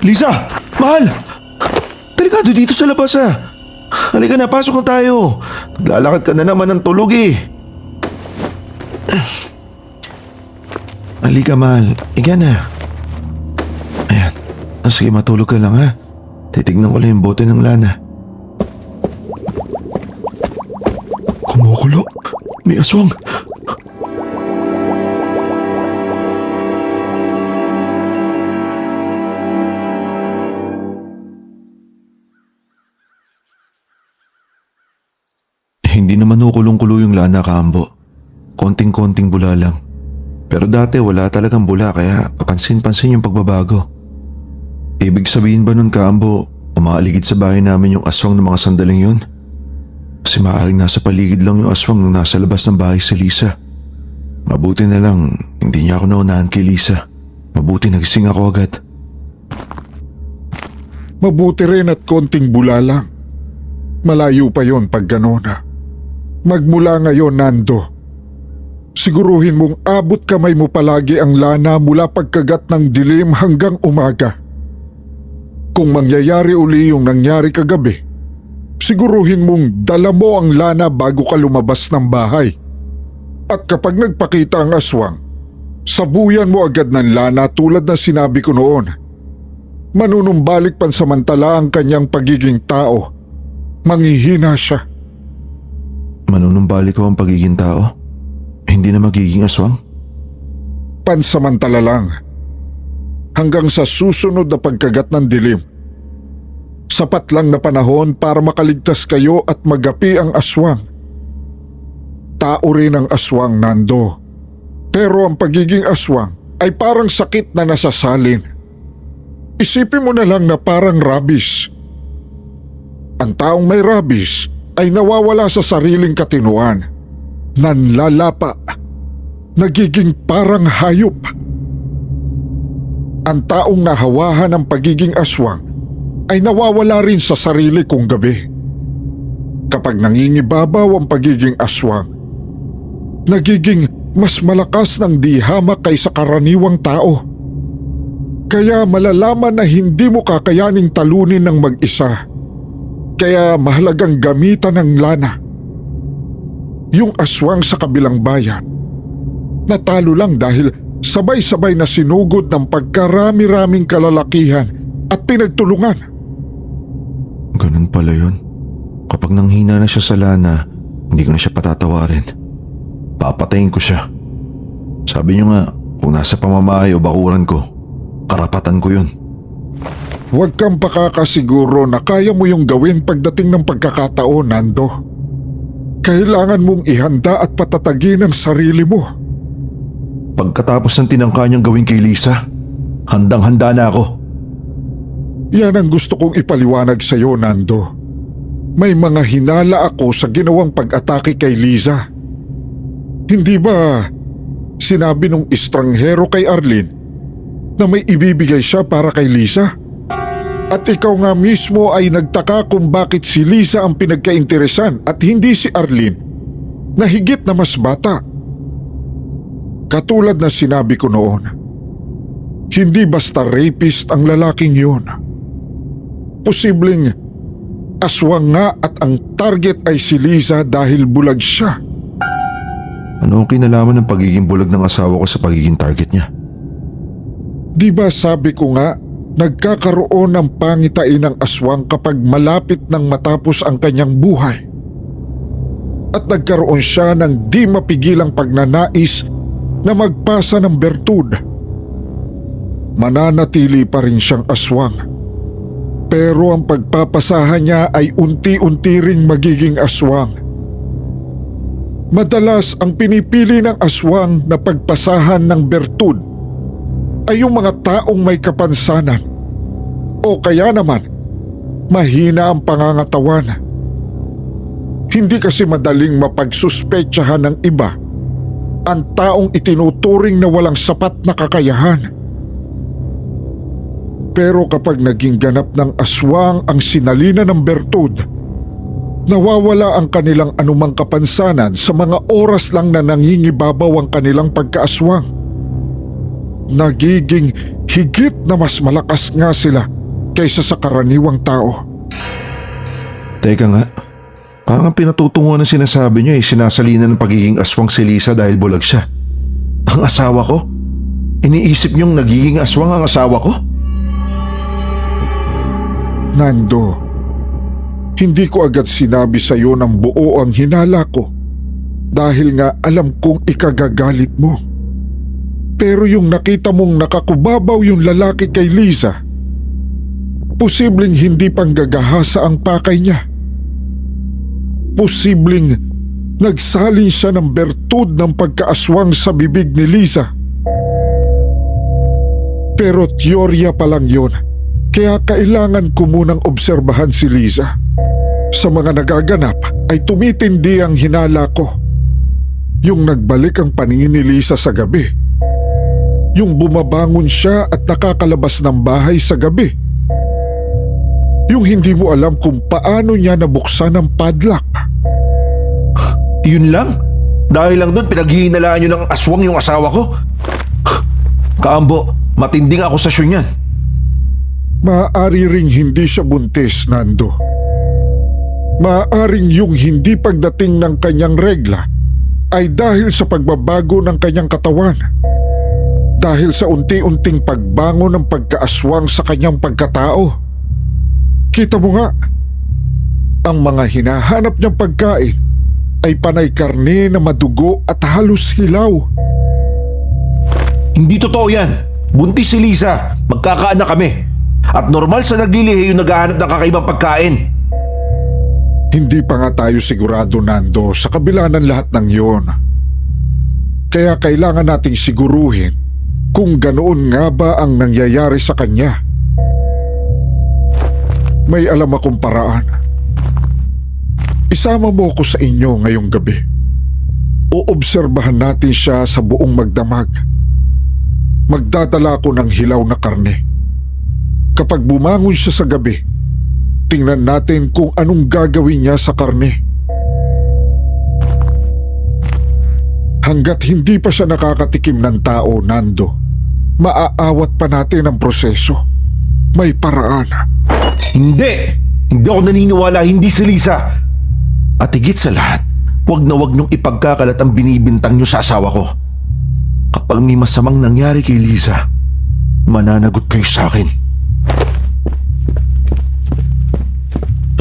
Lisa! Mahal! Delikado dito sa labas ah. Halika na, pasok na tayo. Naglalakad ka na naman ng tulog eh. Halika mahal, iga na. Ayan, sige matulog ka lang ha. Titignan ko lang yung bote ng lana. Kumukulo, may aswang. Hindi naman kulong-kulo yung lana, Kaambo. Konting-konting bula lang. Pero dati wala talagang bula kaya papansin-pansin yung pagbabago. Ibig sabihin ba nun, Kaambo, umaaligid sa bahay namin yung aswang ng mga sandaling yun? Kasi maaaring nasa paligid lang yung aswang nung nasa labas ng bahay si Lisa. Mabuti na lang, hindi niya ako naunahan kay Lisa. Mabuti nagising ako agad. Mabuti rin at konting bula lang. Malayo pa yon pag gano'n. Magmula ngayon, Nando, siguruhin mong abot kamay mo palagi ang lana mula pagkagat ng dilim hanggang umaga. Kung mangyayari uli yung nangyari kagabi, siguruhin mong dala mo ang lana bago ka lumabas ng bahay. At kapag nagpakita ang aswang, sabuyan mo agad ng lana tulad na sinabi ko noon. Manunumbalik pansamantala ang kanyang pagiging tao. Manghihina siya. Manunumbalik ko ang pagiging tao? Hindi na magiging aswang? Pansamantala lang. Hanggang sa susunod na pagkagat ng dilim. Sapat lang na panahon para makaligtas kayo at magapi ang aswang. Tao rin ang aswang, Nando. Pero ang pagiging aswang ay parang sakit na nasasalin. Isipin mo na lang na parang rabies. Ang taong may rabies ay nawawala sa sariling katinuan. Nanlalapa. Nagiging parang hayop. Ang taong nahawahan ng pagiging aswang ay nawawala rin sa sarili kong gabi. Kapag nangingibabaw ang pagiging aswang, nagiging mas malakas ng dihama kaysa karaniwang tao. Kaya malalaman na hindi mo kakayaning talunin ng mag-isa. Kaya mahalagang gamitan ng lana. Yung aswang sa kabilang bayan, natalo lang dahil sabay-sabay na sinugod ng pagkarami-raming kalalakihan at pinagtulungan. Ganun pala yun. Kapag nanghina na siya sa lana, hindi ko na siya patatawarin. Papatayin ko siya. Sabi niyo nga, kung nasa pamamahay o bakuran ko, karapatan ko yun. Huwag kang pakakasiguro na kaya mo yung gawin pagdating ng pagkakataon, Nando. Kailangan mong ihanda at patatagin ang sarili mo. Pagkatapos ng tinangka niyang gawin kay Lisa, handang-handa na ako. Yan ang gusto kong ipaliwanag sa iyo, Nando. May mga hinala ako sa ginawang pag-atake kay Liza. Hindi ba sinabi nung estranghero kay Arlene na may ibibigay siya para kay Lisa? At ikaw nga mismo ay nagtaka kung bakit si Lisa ang pinagkainteresan at hindi si Arlene na higit na mas bata. Katulad na sinabi ko noon, hindi basta rapist ang lalaking yun. Posibleng aswang nga at ang target ay si Lisa dahil bulag siya. Ano ang kinalaman ng pagiging bulag ng asawa ko sa pagiging target niya? Di ba sabi ko nga, nagkakaroon ng pangitain ng aswang kapag malapit nang matapos ang kanyang buhay. At nagkaroon siya ng di mapigilang pagnanais na magpasa ng bertud. Mananatili pa rin siyang aswang. Pero ang pagpapasahan niya ay unti-unti ring magiging aswang. Madalas ang pinipili ng aswang na pagpasahan ng bertud ay yung mga taong may kapansanan o kaya naman mahina ang pangangatawan. Hindi kasi madaling mapagsuspetsahan ng iba ang taong itinuturing na walang sapat na kakayahan. Pero kapag naging ganap ng aswang ang sinalina ng bertud, nawawala ang kanilang anumang kapansanan sa mga oras lang na nangingibabaw ang kanilang pagkaaswang. Nagiging higit na mas malakas nga sila kaysa sa karaniwang tao. Teka nga, parang ang pinatutunguhan ng sinasabi niyo ay sinasalina ng pagiging aswang si Lisa dahil bulag siya. Ang asawa ko? Iniisip niyong nagiging aswang ang asawa ko? Nando, hindi ko agad sinabi sa iyo ng buo ang hinala ko dahil nga alam kong ikagagalit mo. Pero yung nakita mong nakakubabaw yung lalaki kay Lisa, posibleng hindi panggagahasa ang pakay niya. Posibleng nagsalin siya ng bertud ng pagkaaswang sa bibig ni Lisa. Pero teorya pa lang yun, kaya kailangan ko munang obserbahan si Lisa. Sa mga nagaganap ay tumitindi ang hinala ko. Yung nagbalik ang paningin ni Lisa sa gabi. Yung bumabangon siya at nakakalabas ng bahay sa gabi. Yung hindi mo alam kung paano niya nabuksan ang padlock. Yun lang? Dahil lang doon pinaghihinalaan niyo ng aswang yung asawa ko? Kaambo, matinding akusasyon yan. Maaari ring hindi siya buntis, Nando. Maaaring yung hindi pagdating ng kanyang regla ay dahil sa pagbabago ng kanyang katawan. Dahil sa unti-unting pagbangon ng pagkaaswang sa kanyang pagkatao. Kita mo nga, ang mga hinahanap niyang pagkain ay panay karne na madugo at halos hilaw. Hindi totoo yan. Buntis si Lisa. Magkakaanak kami. At normal sa naglilihi yung naghahanap ng kakaibang pagkain. Hindi pa nga tayo sigurado, Nando, sa kabila ng lahat ng yon. Kaya kailangan nating siguruhin kung ganoon nga ba ang nangyayari sa kanya. May alam akong paraan. Isama mo ko sa inyo ngayong gabi. Oobserbahan natin siya sa buong magdamag. Magdadala ko ng hilaw na karne. Kapag bumangon siya sa gabi, tingnan natin kung anong gagawin niya sa karne. Hanggat hindi pa siya nakakatikim ng tao, Nando, maaawat pa natin ang proseso. May paraan. Hindi! Hindi ako naniniwala, hindi si Lisa. At higit sa lahat, huwag na huwag niyong ipagkakalat ang binibintang niyo sa asawa ko. Kapag may masamang nangyari kay Lisa, mananagot kayo sa akin.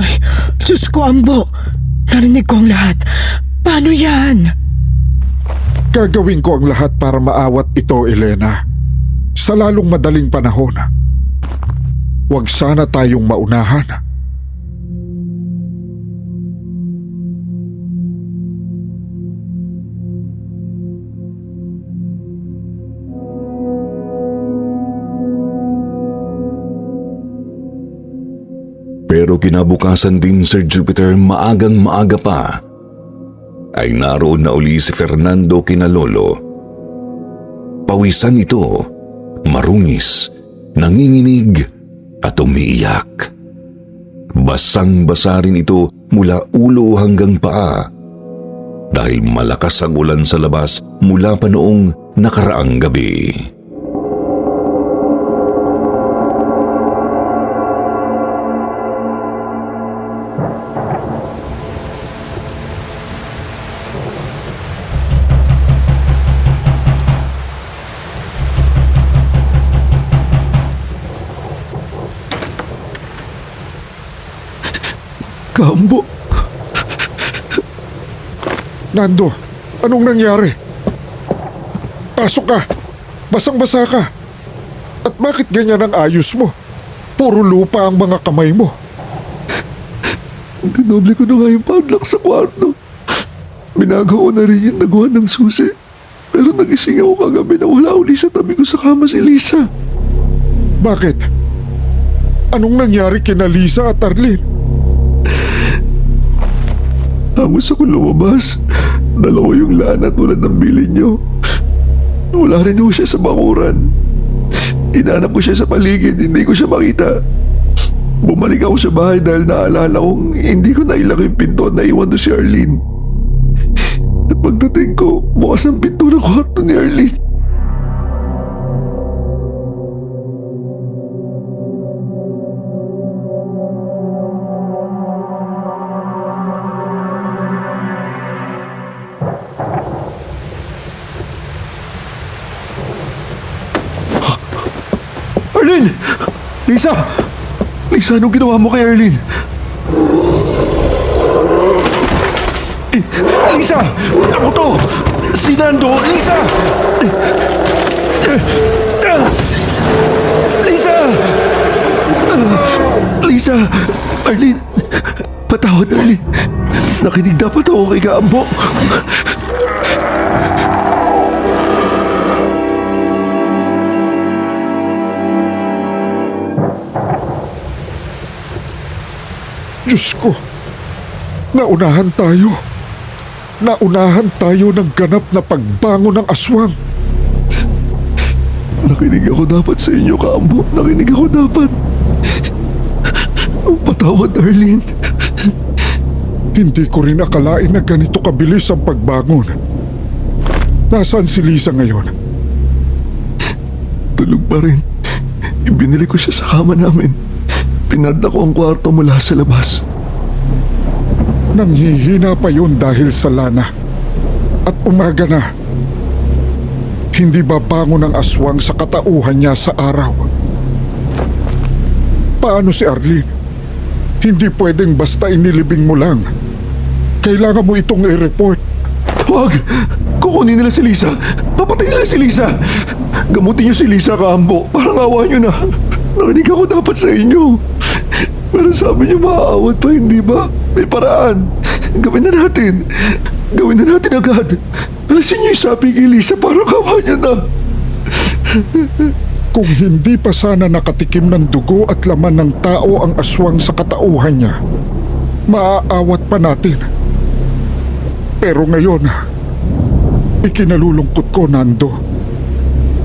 Ay, Diyos ko, Ambo. Narinig ko ang lahat. Paano yan? Gagawin ko ang lahat para maawat ito, Elena. Sa lalong madaling panahon. Huwag sana tayong maunahan. Pero kinabukasan din, Sir Jupiter, maagang maaga pa, ay naroon na uli si Fernando kina Lolo. Pawisan ito, marungis, nanginginig at umiiyak. Basang-basa rin ito mula ulo hanggang paa dahil malakas ang ulan sa labas mula pa noong nakaraang gabi. Kaambo, Nando, anong nangyari? Pasok ka! Basang-basa ka! At bakit ganyan ang ayos mo? Puro lupa ang mga kamay mo. dinoble ko na nga yung padlock sa kwarto. Binagawa na rin yung nagawa ng susi. Pero nagising ako kagabi na wala uli sa tabi ko sa kama si Lisa. Bakit? Anong nangyari kina Lisa at Arlene? Hamos ako lumabas. Dala ko yung lana tulad ng bilin niyo. Wala rin ho siya sa bakuran. Inanap ko siya sa paligid, hindi ko siya makita. Bumalik ako sa bahay dahil naalala kong hindi ko nailak yung pinto na iwan doon si Arlene. At pagdating ko, bukas ang pinto ng kwarto ni Arlene. Lisa! Lisa, anong ginawa mo kay Arlene? Lisa! Ako to! Si Nando! Lisa! Lisa! Lisa! Arlene! Patawad, Arlene. Nakinig dapat ako kay Kaambo. Diyos ko, naunahan tayo. Naunahan tayo ng ganap na pagbangon ng aswang. Nakinig ako dapat sa inyo, Kaambo. Nakinig ako dapat. Patawad, Arlene. Hindi ko rin akalain na ganito kabilis ang pagbangon. Nasaan si Lisa ngayon? Tulog pa rin. Ibinili ko siya sa kama namin. Pinadla ko ang kwarto mula sa labas. Nanghihina pa yun dahil sa lana. At umaga na. Hindi ba bangon ang aswang sa katauhan niya sa araw? Paano si Arlene? Hindi pwedeng basta inilibing mo lang. Kailangan mo itong i-report. Huwag! Kukunin nila si Lisa. Papatayin nila si Lisa. Gamutin niyo si Lisa, Kaambo. Parang awa niyo na. Nakinig ako dapat sa inyo. Pero sabi niyo maaawat pa, hindi ba? May paraan. Gawin na natin. Gawin na natin agad. Alasin niyo yung sabi kay Lisa. Parang awa niyo na. Kung hindi pa sana nakatikim ng dugo at laman ng tao ang aswang sa katauhan niya, maaawat pa natin. Pero ngayon, ikinalulungkot ko, Nando.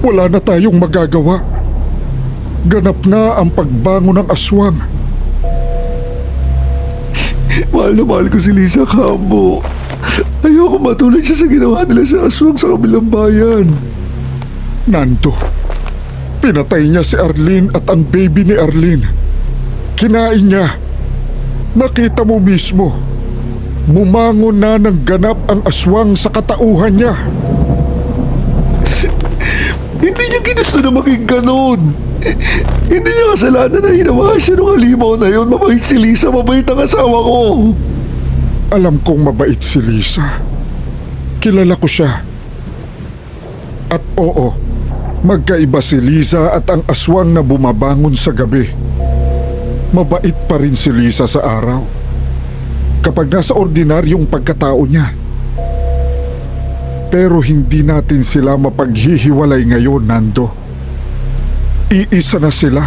Wala na tayong magagawa. Ganap na ang pagbangon ng aswang. Mahal na mahal ko si Lisa, Kaambo. Ayoko matulad siya sa ginawa nila sa aswang sa kabilang bayan. Nando, pinatay niya si Arlene at ang baby ni Arlene. Kinain niya. Nakita mo mismo. Bumangon na ng ganap ang aswang sa katauhan niya. Hindi niya ginusto na maging ganon. Hindi niya kasalanan na hinawa siya nung halimaw na yun. Mabait si Lisa, mabait ang asawa ko. Alam kong mabait si Lisa. Kilala ko siya. At oo, magkaiba si Lisa at ang aswang na bumabangon sa gabi. Mabait pa rin si Lisa sa araw. Kapag nasa ordinaryong pagkatao niya. Pero hindi natin sila mapaghihiwalay ngayon, Nando. Iisa na sila.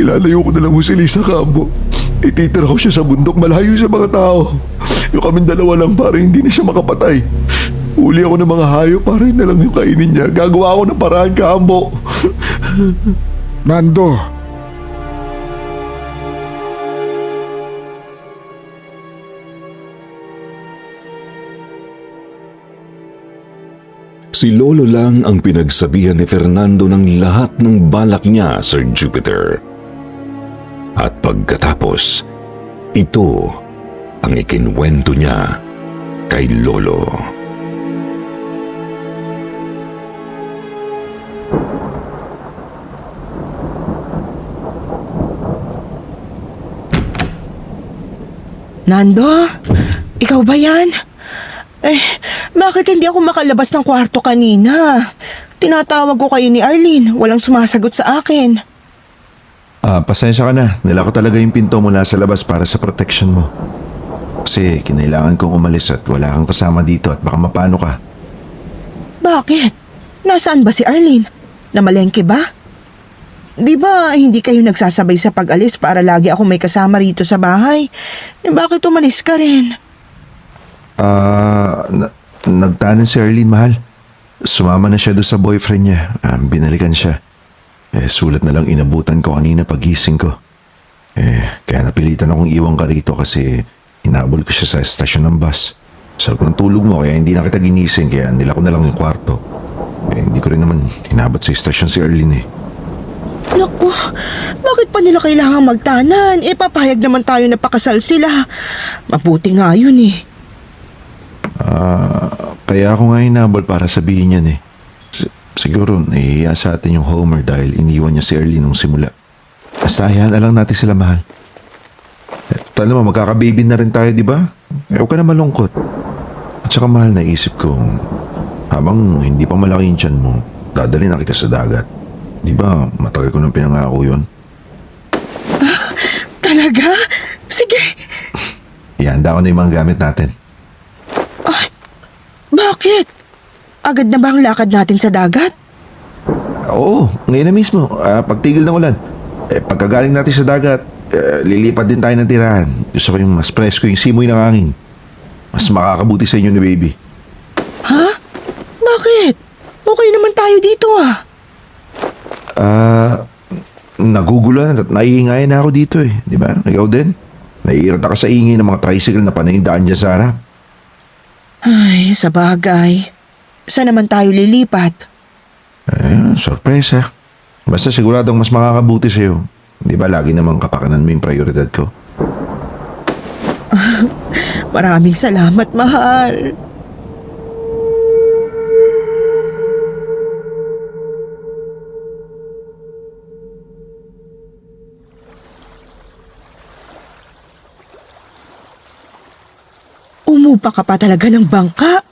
Ilalayo ko na lang mo si Lisa, Kaambo. Ititira ko siya sa bundok malayo sa mga tao. Yung kaming dalawa lang para hindi na siya makapatay. Uli ako ng mga hayop para yun na lang yung kainin niya. Gagawa ako ng paraan, Kaambo. Nando, Si Lolo lang ang pinagsabihan ni Fernando ng lahat ng balak niya, Sir Jupiter. At pagkatapos, ito ang ikinwento niya kay Lolo. Nando, ikaw ba yan? Bakit hindi ako makalabas ng kwarto kanina? Tinatawag ko kayo ni Arlene, walang sumasagot sa akin. Pasensya ka na. Nila ko talaga yung pinto mula sa labas para sa protection mo. Kasi kinailangan kong umalis at wala kang kasama dito at baka mapano ka. Bakit? Nasaan ba si Arlene? Namalengke ba? Di ba hindi kayo nagsasabay sa pag-alis para lagi ako may kasama rito sa bahay? Bakit umalis ka rin? Nagtanan si Arlene, mahal. Sumama na siya doon sa boyfriend niya. Binalikan siya. Sulat na lang inabutan ko kanina pagising ko. Kaya napilitan akong iwan ka rito kasi hinabol ko siya sa estasyon ng bus. Sarap ng tulog mo kaya hindi na kita ginising kaya nila ko na lang yung kwarto. Hindi ko rin naman hinabot sa estasyon si Arlene eh. Naku, bakit pa nila kailangan magtanan? Papayag naman tayo na pakasal sila. Mabuti nga yun eh. Kaya ako nga hinabol para sabihin yan eh. Siguro nahihiya sa atin yung Homer dahil iniwan niya si Arlene nung simula. Basta hayaan na lang natin sila, mahal. Total naman, magkakababy na rin tayo, di ba? Huwag ka na malungkot. At saka mahal, naisip ko, habang hindi pa malaki yung tiyan mo, dadali na kita sa dagat. Di ba, matagal ko nang pinangako yun. Talaga? Sige. Ihanda ko na yung mga gamit natin. Bakit? Agad na ba ang lakad natin sa dagat? Oo, ngayon na mismo, pagtigil ng ulan. Pagkagaling natin sa dagat, lilipat din tayo ng tirahan. Gusto ko yung mas presko yung simoy ng hangin. Mas makakabuti sa inyo ni baby. Ha? Bakit? Okay naman tayo dito ah. Nagugulan at naiingayan na ako dito eh. Di ba? Ikaw din? Naiirata ka sa ingay ng mga tricycle na panay daan dyan sa harap. Ay, sa bagay. Saan naman tayo lilipat? Sorpresa. Basta siguradong mas makakabuti sa'yo. Di ba lagi namang kapakanan mo yung prioridad ko? Maraming salamat, mahal. Umupa ka pa talaga ng bangka.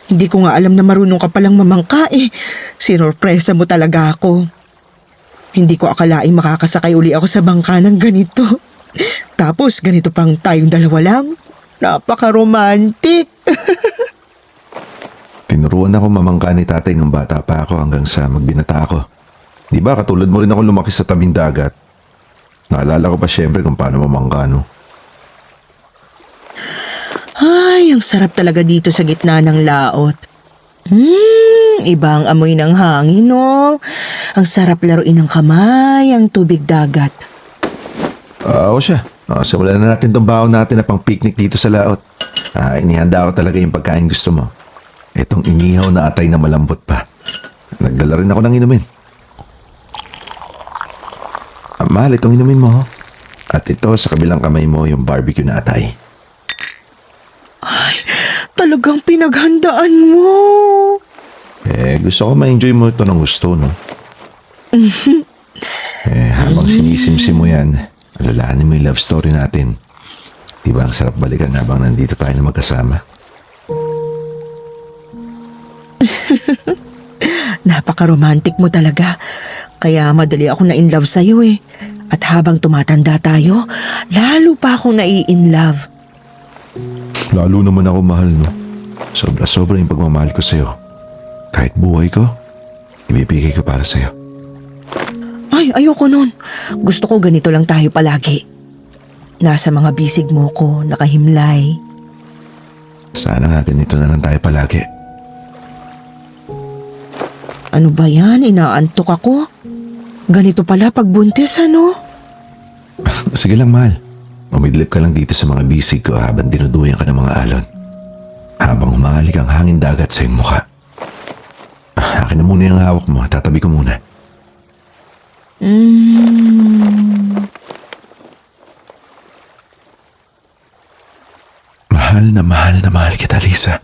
Hindi ko nga alam na marunong ka palang mamangka eh. Sinurpresa mo talaga ako. Hindi ko akalaing makakasakay uli ako sa bangka ng ganito. Tapos ganito pang tayong dalawa lang. Napaka-romantic. Tinuruan ako mamangka ni tatay nung bata pa ako hanggang sa magbinata ako. Di ba katulad mo rin ako lumaki sa tabing dagat. Naalala ko pa syempre kung paano mamangka, no? Ay, ang sarap talaga dito sa gitna ng laot. Iba ang amoy ng hangin, no? Ang sarap laruin ng kamay, ang tubig dagat. Oo siya. Simulan na natin tong baon natin na pang picnic dito sa laot. Inihanda ko talaga yung pagkain gusto mo. Itong inihaw na atay na malambot pa. Nagdala rin ako ng inumin. Mahal, itong inumin mo. At ito sa kabilang kamay mo yung barbecue na atay. Talagang pinaghandaan mo. Gusto ko ma-enjoy mo ito ng gusto, no? Habang sinisimsim mo yan, alalahanin mo yung love story natin. Di ba ang sarap balikan habang nandito tayo na magkasama? Napaka-romantic mo talaga. Kaya madali ako na-in-love sa'yo eh. At habang tumatanda tayo, lalo pa akong nai-in-love. Lalo naman ako mahal, no? Sobra-sobra yung pagmamahal ko sa'yo. Kahit buhay ko, ibibigay ko para sa'yo. Ay, ayoko nun. Gusto ko ganito lang tayo palagi. Nasa mga bisig mo ko, nakahimlay. Sana nga ganito na lang tayo palagi. Ano ba yan? Inaantok ako? Ganito pala pagbuntis, ano? Sige lang, mahal. Umidlip ka lang dito sa mga bisig ko habang dinuduyan ka ng mga alon. Habang humahalik ang hangin dagat sa iyong mukha. Akin na muna yung hawak mo. Tatabi ko muna. Mahal na mahal kita, Lisa.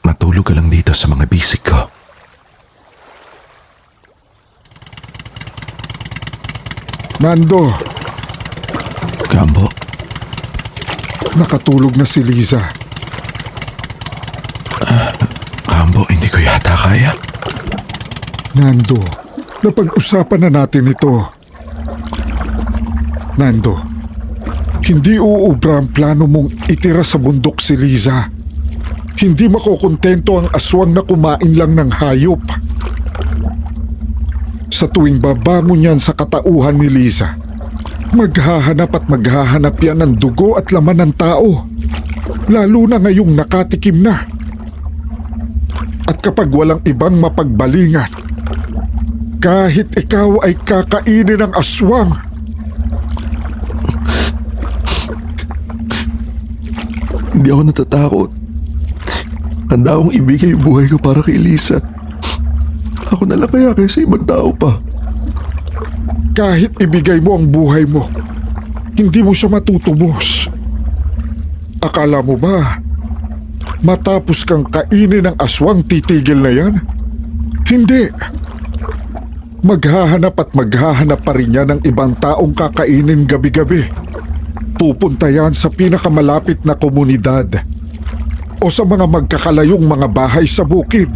Matulog ka lang dito sa mga bisig ko. Nando, Kambo, nakatulog na si Liza. Kambo, hindi ko yata kaya. Nando, napag-usapan na natin ito. Nando, hindi uubra ang plano mong itira sa bundok si Liza. Hindi makokontento ang aswang na kumain lang ng hayop. Sa tuwing babangon yan sa katauhan ni Liza, maghahanap at maghahanap yan ng dugo at laman ng tao. Lalo na ngayong nakatikim na. At kapag walang ibang mapagbalingan, kahit ikaw ay kakainin ng aswang. Hindi ako natatakot. Handa akong ibigay yung buhay ko para kay Lisa. Ako na lang kaya kaysa ibang tao pa. Kahit ibigay mo ang buhay mo, hindi mo siya matutubos. Akala mo ba, matapos kang kainin ng aswang titigil na yan? Hindi. Maghahanap at maghahanap pa rin yan ng ibang taong kakainin gabi-gabi. Pupunta yan sa pinakamalapit na komunidad o sa mga magkakalayong mga bahay sa bukid.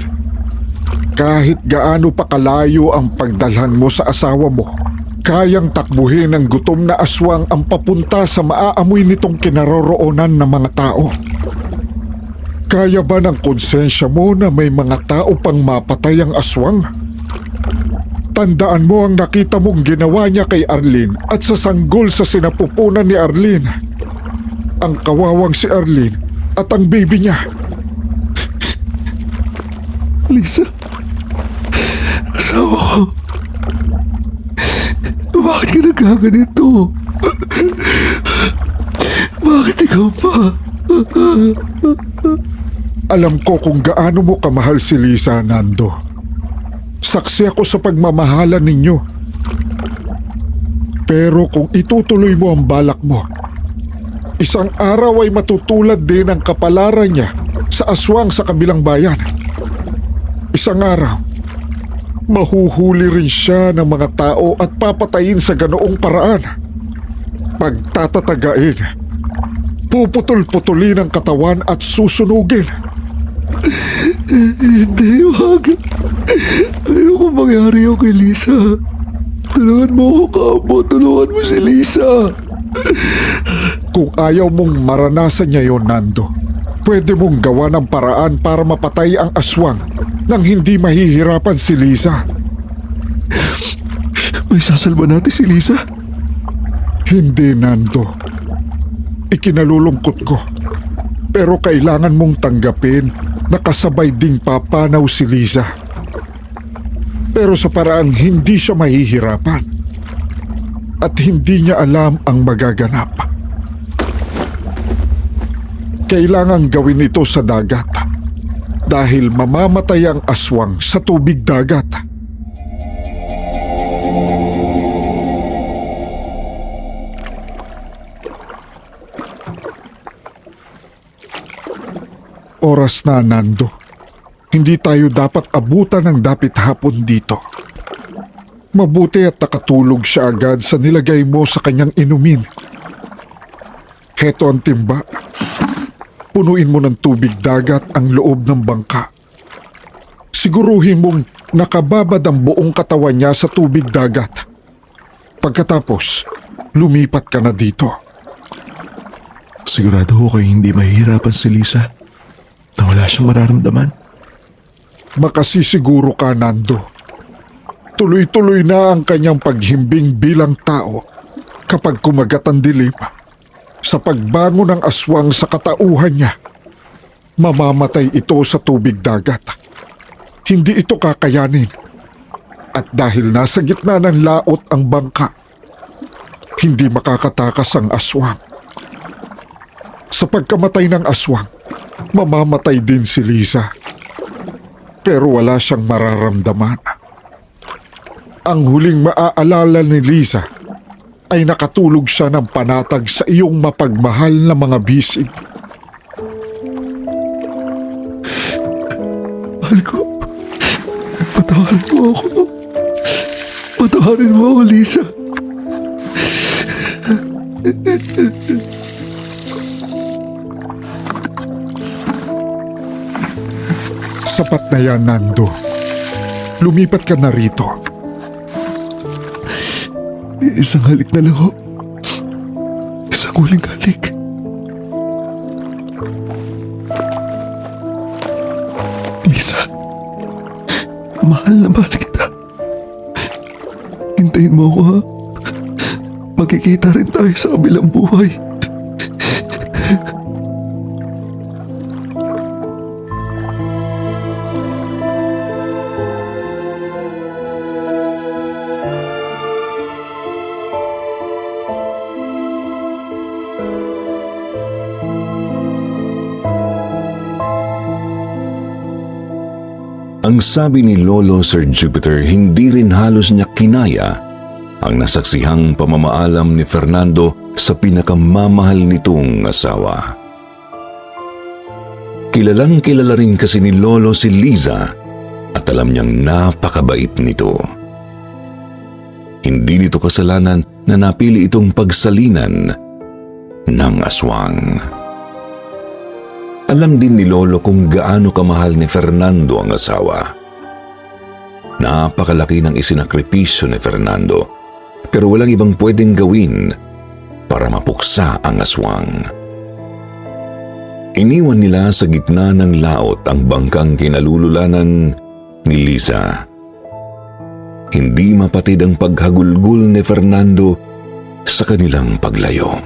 Kahit gaano pa kalayo ang pagdalhan mo sa asawa mo, kayang takbuhin ng gutom na aswang ang papunta sa maaamoy nitong kinaroroonan ng mga tao. Kaya ba ng konsensya mo na may mga tao pang mapatay ang aswang? Tandaan mo ang nakita mong ginawa niya kay Arlene at sa sanggol sa sinapupunan ni Arlene. Ang kawawang si Arlene at ang baby niya. Lisa, asawa ko. Bakit ka nagkaganito? Bakit ikaw pa? Alam ko kung gaano mo kamahal si Lisa, Nando. Saksi ako sa pagmamahalan ninyo. Pero kung itutuloy mo ang balak mo, isang araw ay matutulad din ang kapalaran niya sa aswang sa kabilang bayan. Isang araw, mahuhuli rin siya ng mga tao at papatayin sa ganoong paraan. Pagtatatagain, puputol-putulin ang katawan at susunugin. Hindi, wag. Ayoko mangyari yun kay Lisa. Tulungan mo ako, Kamo. Tulungan mo si Lisa. Kung ayaw mong maranasan niya yon, Nando, pwede mong gawa ng paraan para mapatay ang aswang nang hindi mahihirapan si Lisa. May sasalba natin si Lisa? Hindi, Nando. Ikinalulungkot ko. Pero kailangan mong tanggapin na kasabay ding papanaw si Lisa. Pero sa paraang hindi siya mahihirapan. At hindi niya alam ang magaganap. Kailangan gawin ito sa dagat. Dahil mamamatay ang aswang sa tubig dagat. Oras na, Nando. Hindi tayo dapat abutan ng dapit hapon dito. Mabuti at nakatulog siya agad sa nilagay mo sa kanyang inumin. Heto ang timba. Punuin mo ng tubig dagat ang loob ng bangka. Siguruhin mong nakababad ang buong katawan niya sa tubig dagat. Pagkatapos, lumipat ka na dito. Sigurado ko kayo hindi mahihirapan si Lisa na wala siyang mararamdaman. Makasisiguro ka, Nando. Tuloy-tuloy na ang kanyang paghimbing bilang tao kapag kumagat ang dilim. Sa pagbangon ng aswang sa katauhan niya, mamamatay ito sa tubig dagat. Hindi ito kakayanin. At dahil nasa gitna ng laot ang bangka, hindi makakatakas ang aswang. Sa pagkamatay ng aswang, mamamatay din si Lisa. Pero wala siyang mararamdaman. Ang huling maaalala ni Lisa ay nakatulog siya ng panatag sa iyong mapagmahal na mga bisig. Mahal ko, patawarin mo ako. Patawarin mo ako, Lisa. Sapat na yan, Nando. Lumipat ka na rito. Isang halik na lang ho. Isang huling halik. Lisa, mahal na mahal kita. Hintayin mo ako, ha? Magkikita rin tayo sa kabilang buhay. Ang sabi ni Lolo Sir Jupiter, hindi rin halos niya kinaya ang nasaksihang pamamaalam ni Fernando sa pinakamamahal nitong asawa. Kilalang kilala rin kasi ni Lolo si Liza at alam niyang napakabait nito. Hindi nito kasalanan na napili itong pagsalinan ng aswang. Alam din ni Lolo kung gaano kamahal ni Fernando ang asawa. Napakalaki ng isinakripisyo ni Fernando, pero walang ibang pwedeng gawin para mapuksa ang aswang. Iniwan nila sa gitna ng laot ang bangkang kinalululanan ni Lisa. Hindi mapatid ang paghagulgol ni Fernando sa kanilang paglayo.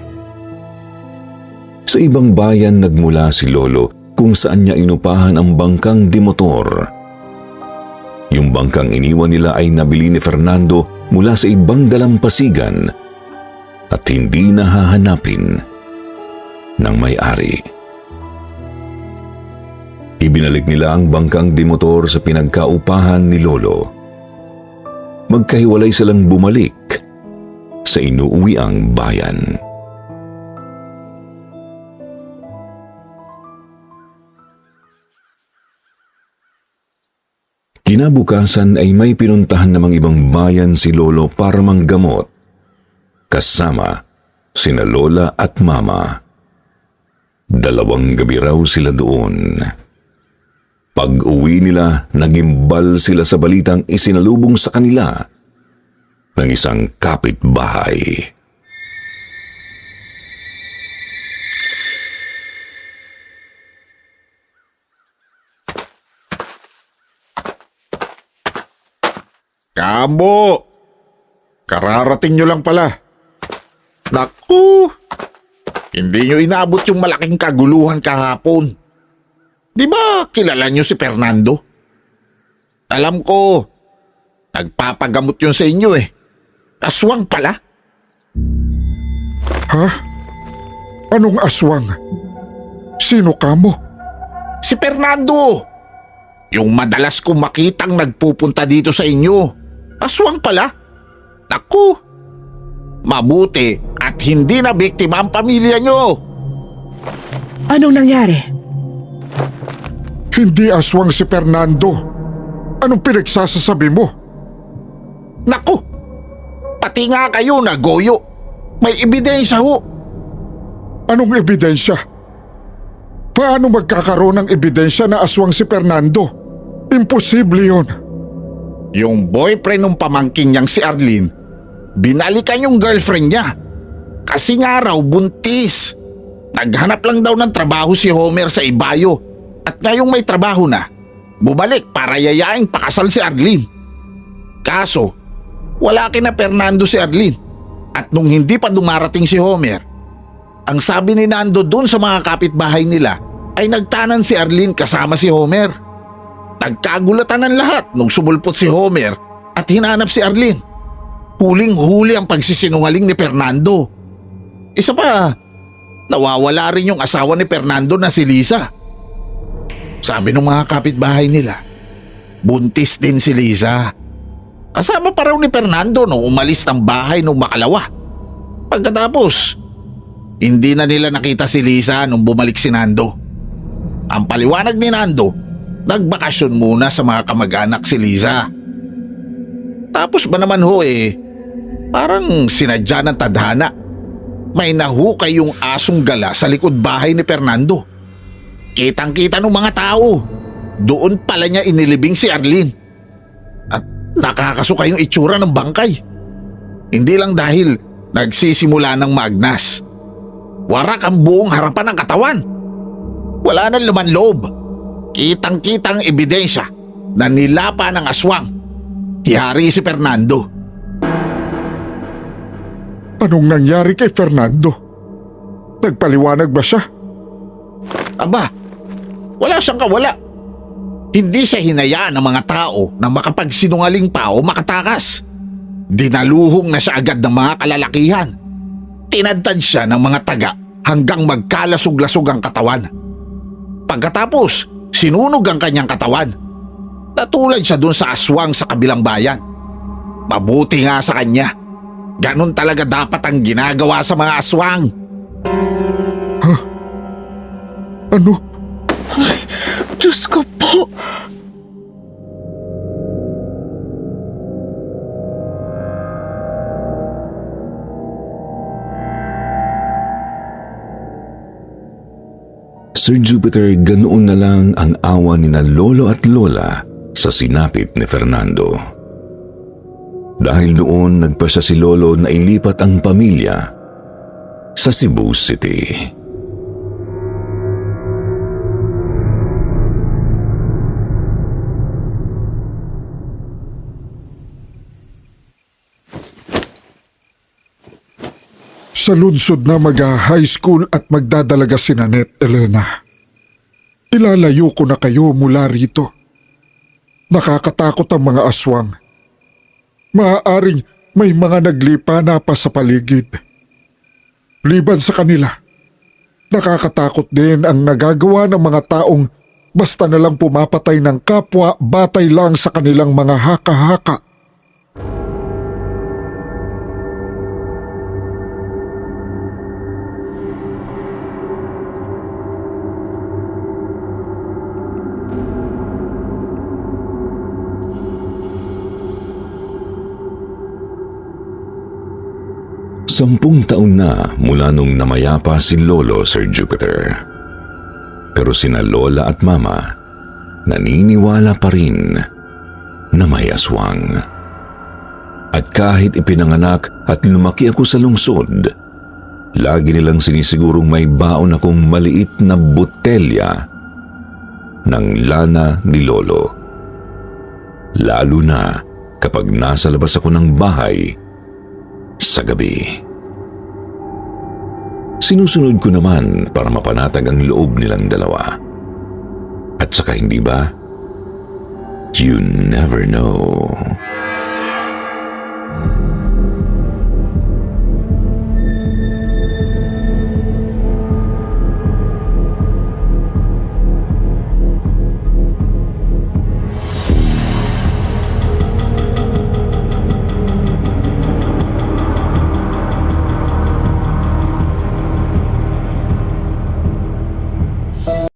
Sa ibang bayan nagmula si Lolo kung saan niya inupahan ang bangkang dimotor. Yung bangkang iniwan nila ay nabili ni Fernando mula sa ibang dalampasigan at hindi nahahanapin ng may-ari. Ibinalik nila ang bangkang dimotor sa pinagkaupahan ni Lolo. Magkahiwalay silang bumalik sa inuuwiang bayan. Kinabukasan ay may pinuntahan namang ibang bayan si Lolo para manggamot, kasama sina Lola at Mama. 2 gabi raw sila doon. Pag-uwi nila, nagimbal sila sa balitang isinalubong sa kanila ng isang kapitbahay. Kambo! Kararating nyo lang pala. Naku! Hindi nyo inabot yung malaking kaguluhan kahapon. Di ba kilala nyo si Fernando? Alam ko, nagpapagamot yun sa inyo eh. Aswang pala. Ha? Anong aswang? Sino kamo? Si Fernando! Yung madalas kong makitang nagpupunta dito sa inyo. Aswang pala. Naku! Mabuti at hindi na biktima ang pamilya nyo. Anong nangyari? Hindi aswang si Fernando. Anong pinagsasasabi mo? Naku! Pati nga kayo na goyo. May ebidensya ho. Anong ebidensya? Paano magkakaroon ng ebidensya na aswang si Fernando? Imposible yun. Yung boyfriend ng pamangking niyang si Arlene, binalikan yung girlfriend niya. Kasi nga raw buntis. Naghanap lang daw ng trabaho si Homer sa Ibayo. At ngayong may trabaho na, bumalik para yayaing pakasal si Arlene. Kaso, wala kina Fernando si Arlene. At nung hindi pa dumarating si Homer, ang sabi ni Nando dun sa mga kapitbahay nila ay nagtanan si Arlene kasama si Homer. Nagkagulatan ng lahat nung sumulpot si Homer at hinanap si Arlene. Huling-huli ang pagsisinungaling ni Fernando. Isa pa, nawawala rin yung asawa ni Fernando na si Lisa. Sabi ng mga kapitbahay nila, buntis din si Lisa. Kasama pa raw ni Fernando nung umalis ng bahay nung makalawa. Pagkatapos, hindi na nila nakita si Lisa nung bumalik si Nando. Ang paliwanag ni Nando, nagbakasyon muna sa mga kamag-anak si Lisa. Tapos ba naman ho parang sinadya ng tadhana. May nahukay yung asong gala sa likod bahay ni Fernando. Kitang-kita ng mga tao. Doon pala niya inilibing si Arlene. At nakakasuka yung itsura ng bangkay. Hindi lang dahil nagsisimula ng maagnas. Warak ang buong harapan ng katawan. Wala nang laman loob. Kitang-kitang ebidensya na nilapa ng aswang. Tiyari si Fernando. Anong nangyari kay Fernando? Nagpaliwanag ba siya? Aba, wala siyang kawala. Hindi siya hinayaan ng mga tao na makapagsinungaling pa o makatakas. Dinaluhong na siya agad ng mga kalalakihan. Tinadtad siya ng mga taga hanggang magkalasog-lasog ang katawan. Pagkatapos, sinunog ang kanyang katawan. Natulad siya dun sa aswang sa kabilang bayan. Mabuti nga sa kanya. Ganon talaga dapat ang ginagawa sa mga aswang. Huh? Ano? Diyos ko po! Sir Jupiter, ganoon na lang ang awa ni na lolo at lola sa sinapit ni Fernando. Dahil doon, nagpasya si lolo na ilipat ang pamilya sa Cebu City. Sa lungsod na mag-high school at magdadalaga si Nanette Elena. Ilalayo ko na kayo mula rito. Nakakatakot ang mga aswang. Maaaring may mga naglipa na pa sa paligid. Liban sa kanila, nakakatakot din ang nagagawa ng mga taong basta na lang pumapatay ng kapwa batay lang sa kanilang mga haka-haka. Sampung taon na mula nung namayapa si Lolo, Sir Jupiter. Pero sina Lola at Mama naniniwala pa rin na may aswang. At kahit ipinanganak at lumaki ako sa lungsod, lagi nilang sinisigurong may baon akong maliit na botelya ng lana ni Lolo. Lalo na kapag nasa labas ako ng bahay sa gabi. Sinusunod ko naman para mapanatag ang loob nilang dalawa. At saka hindi ba? You never know.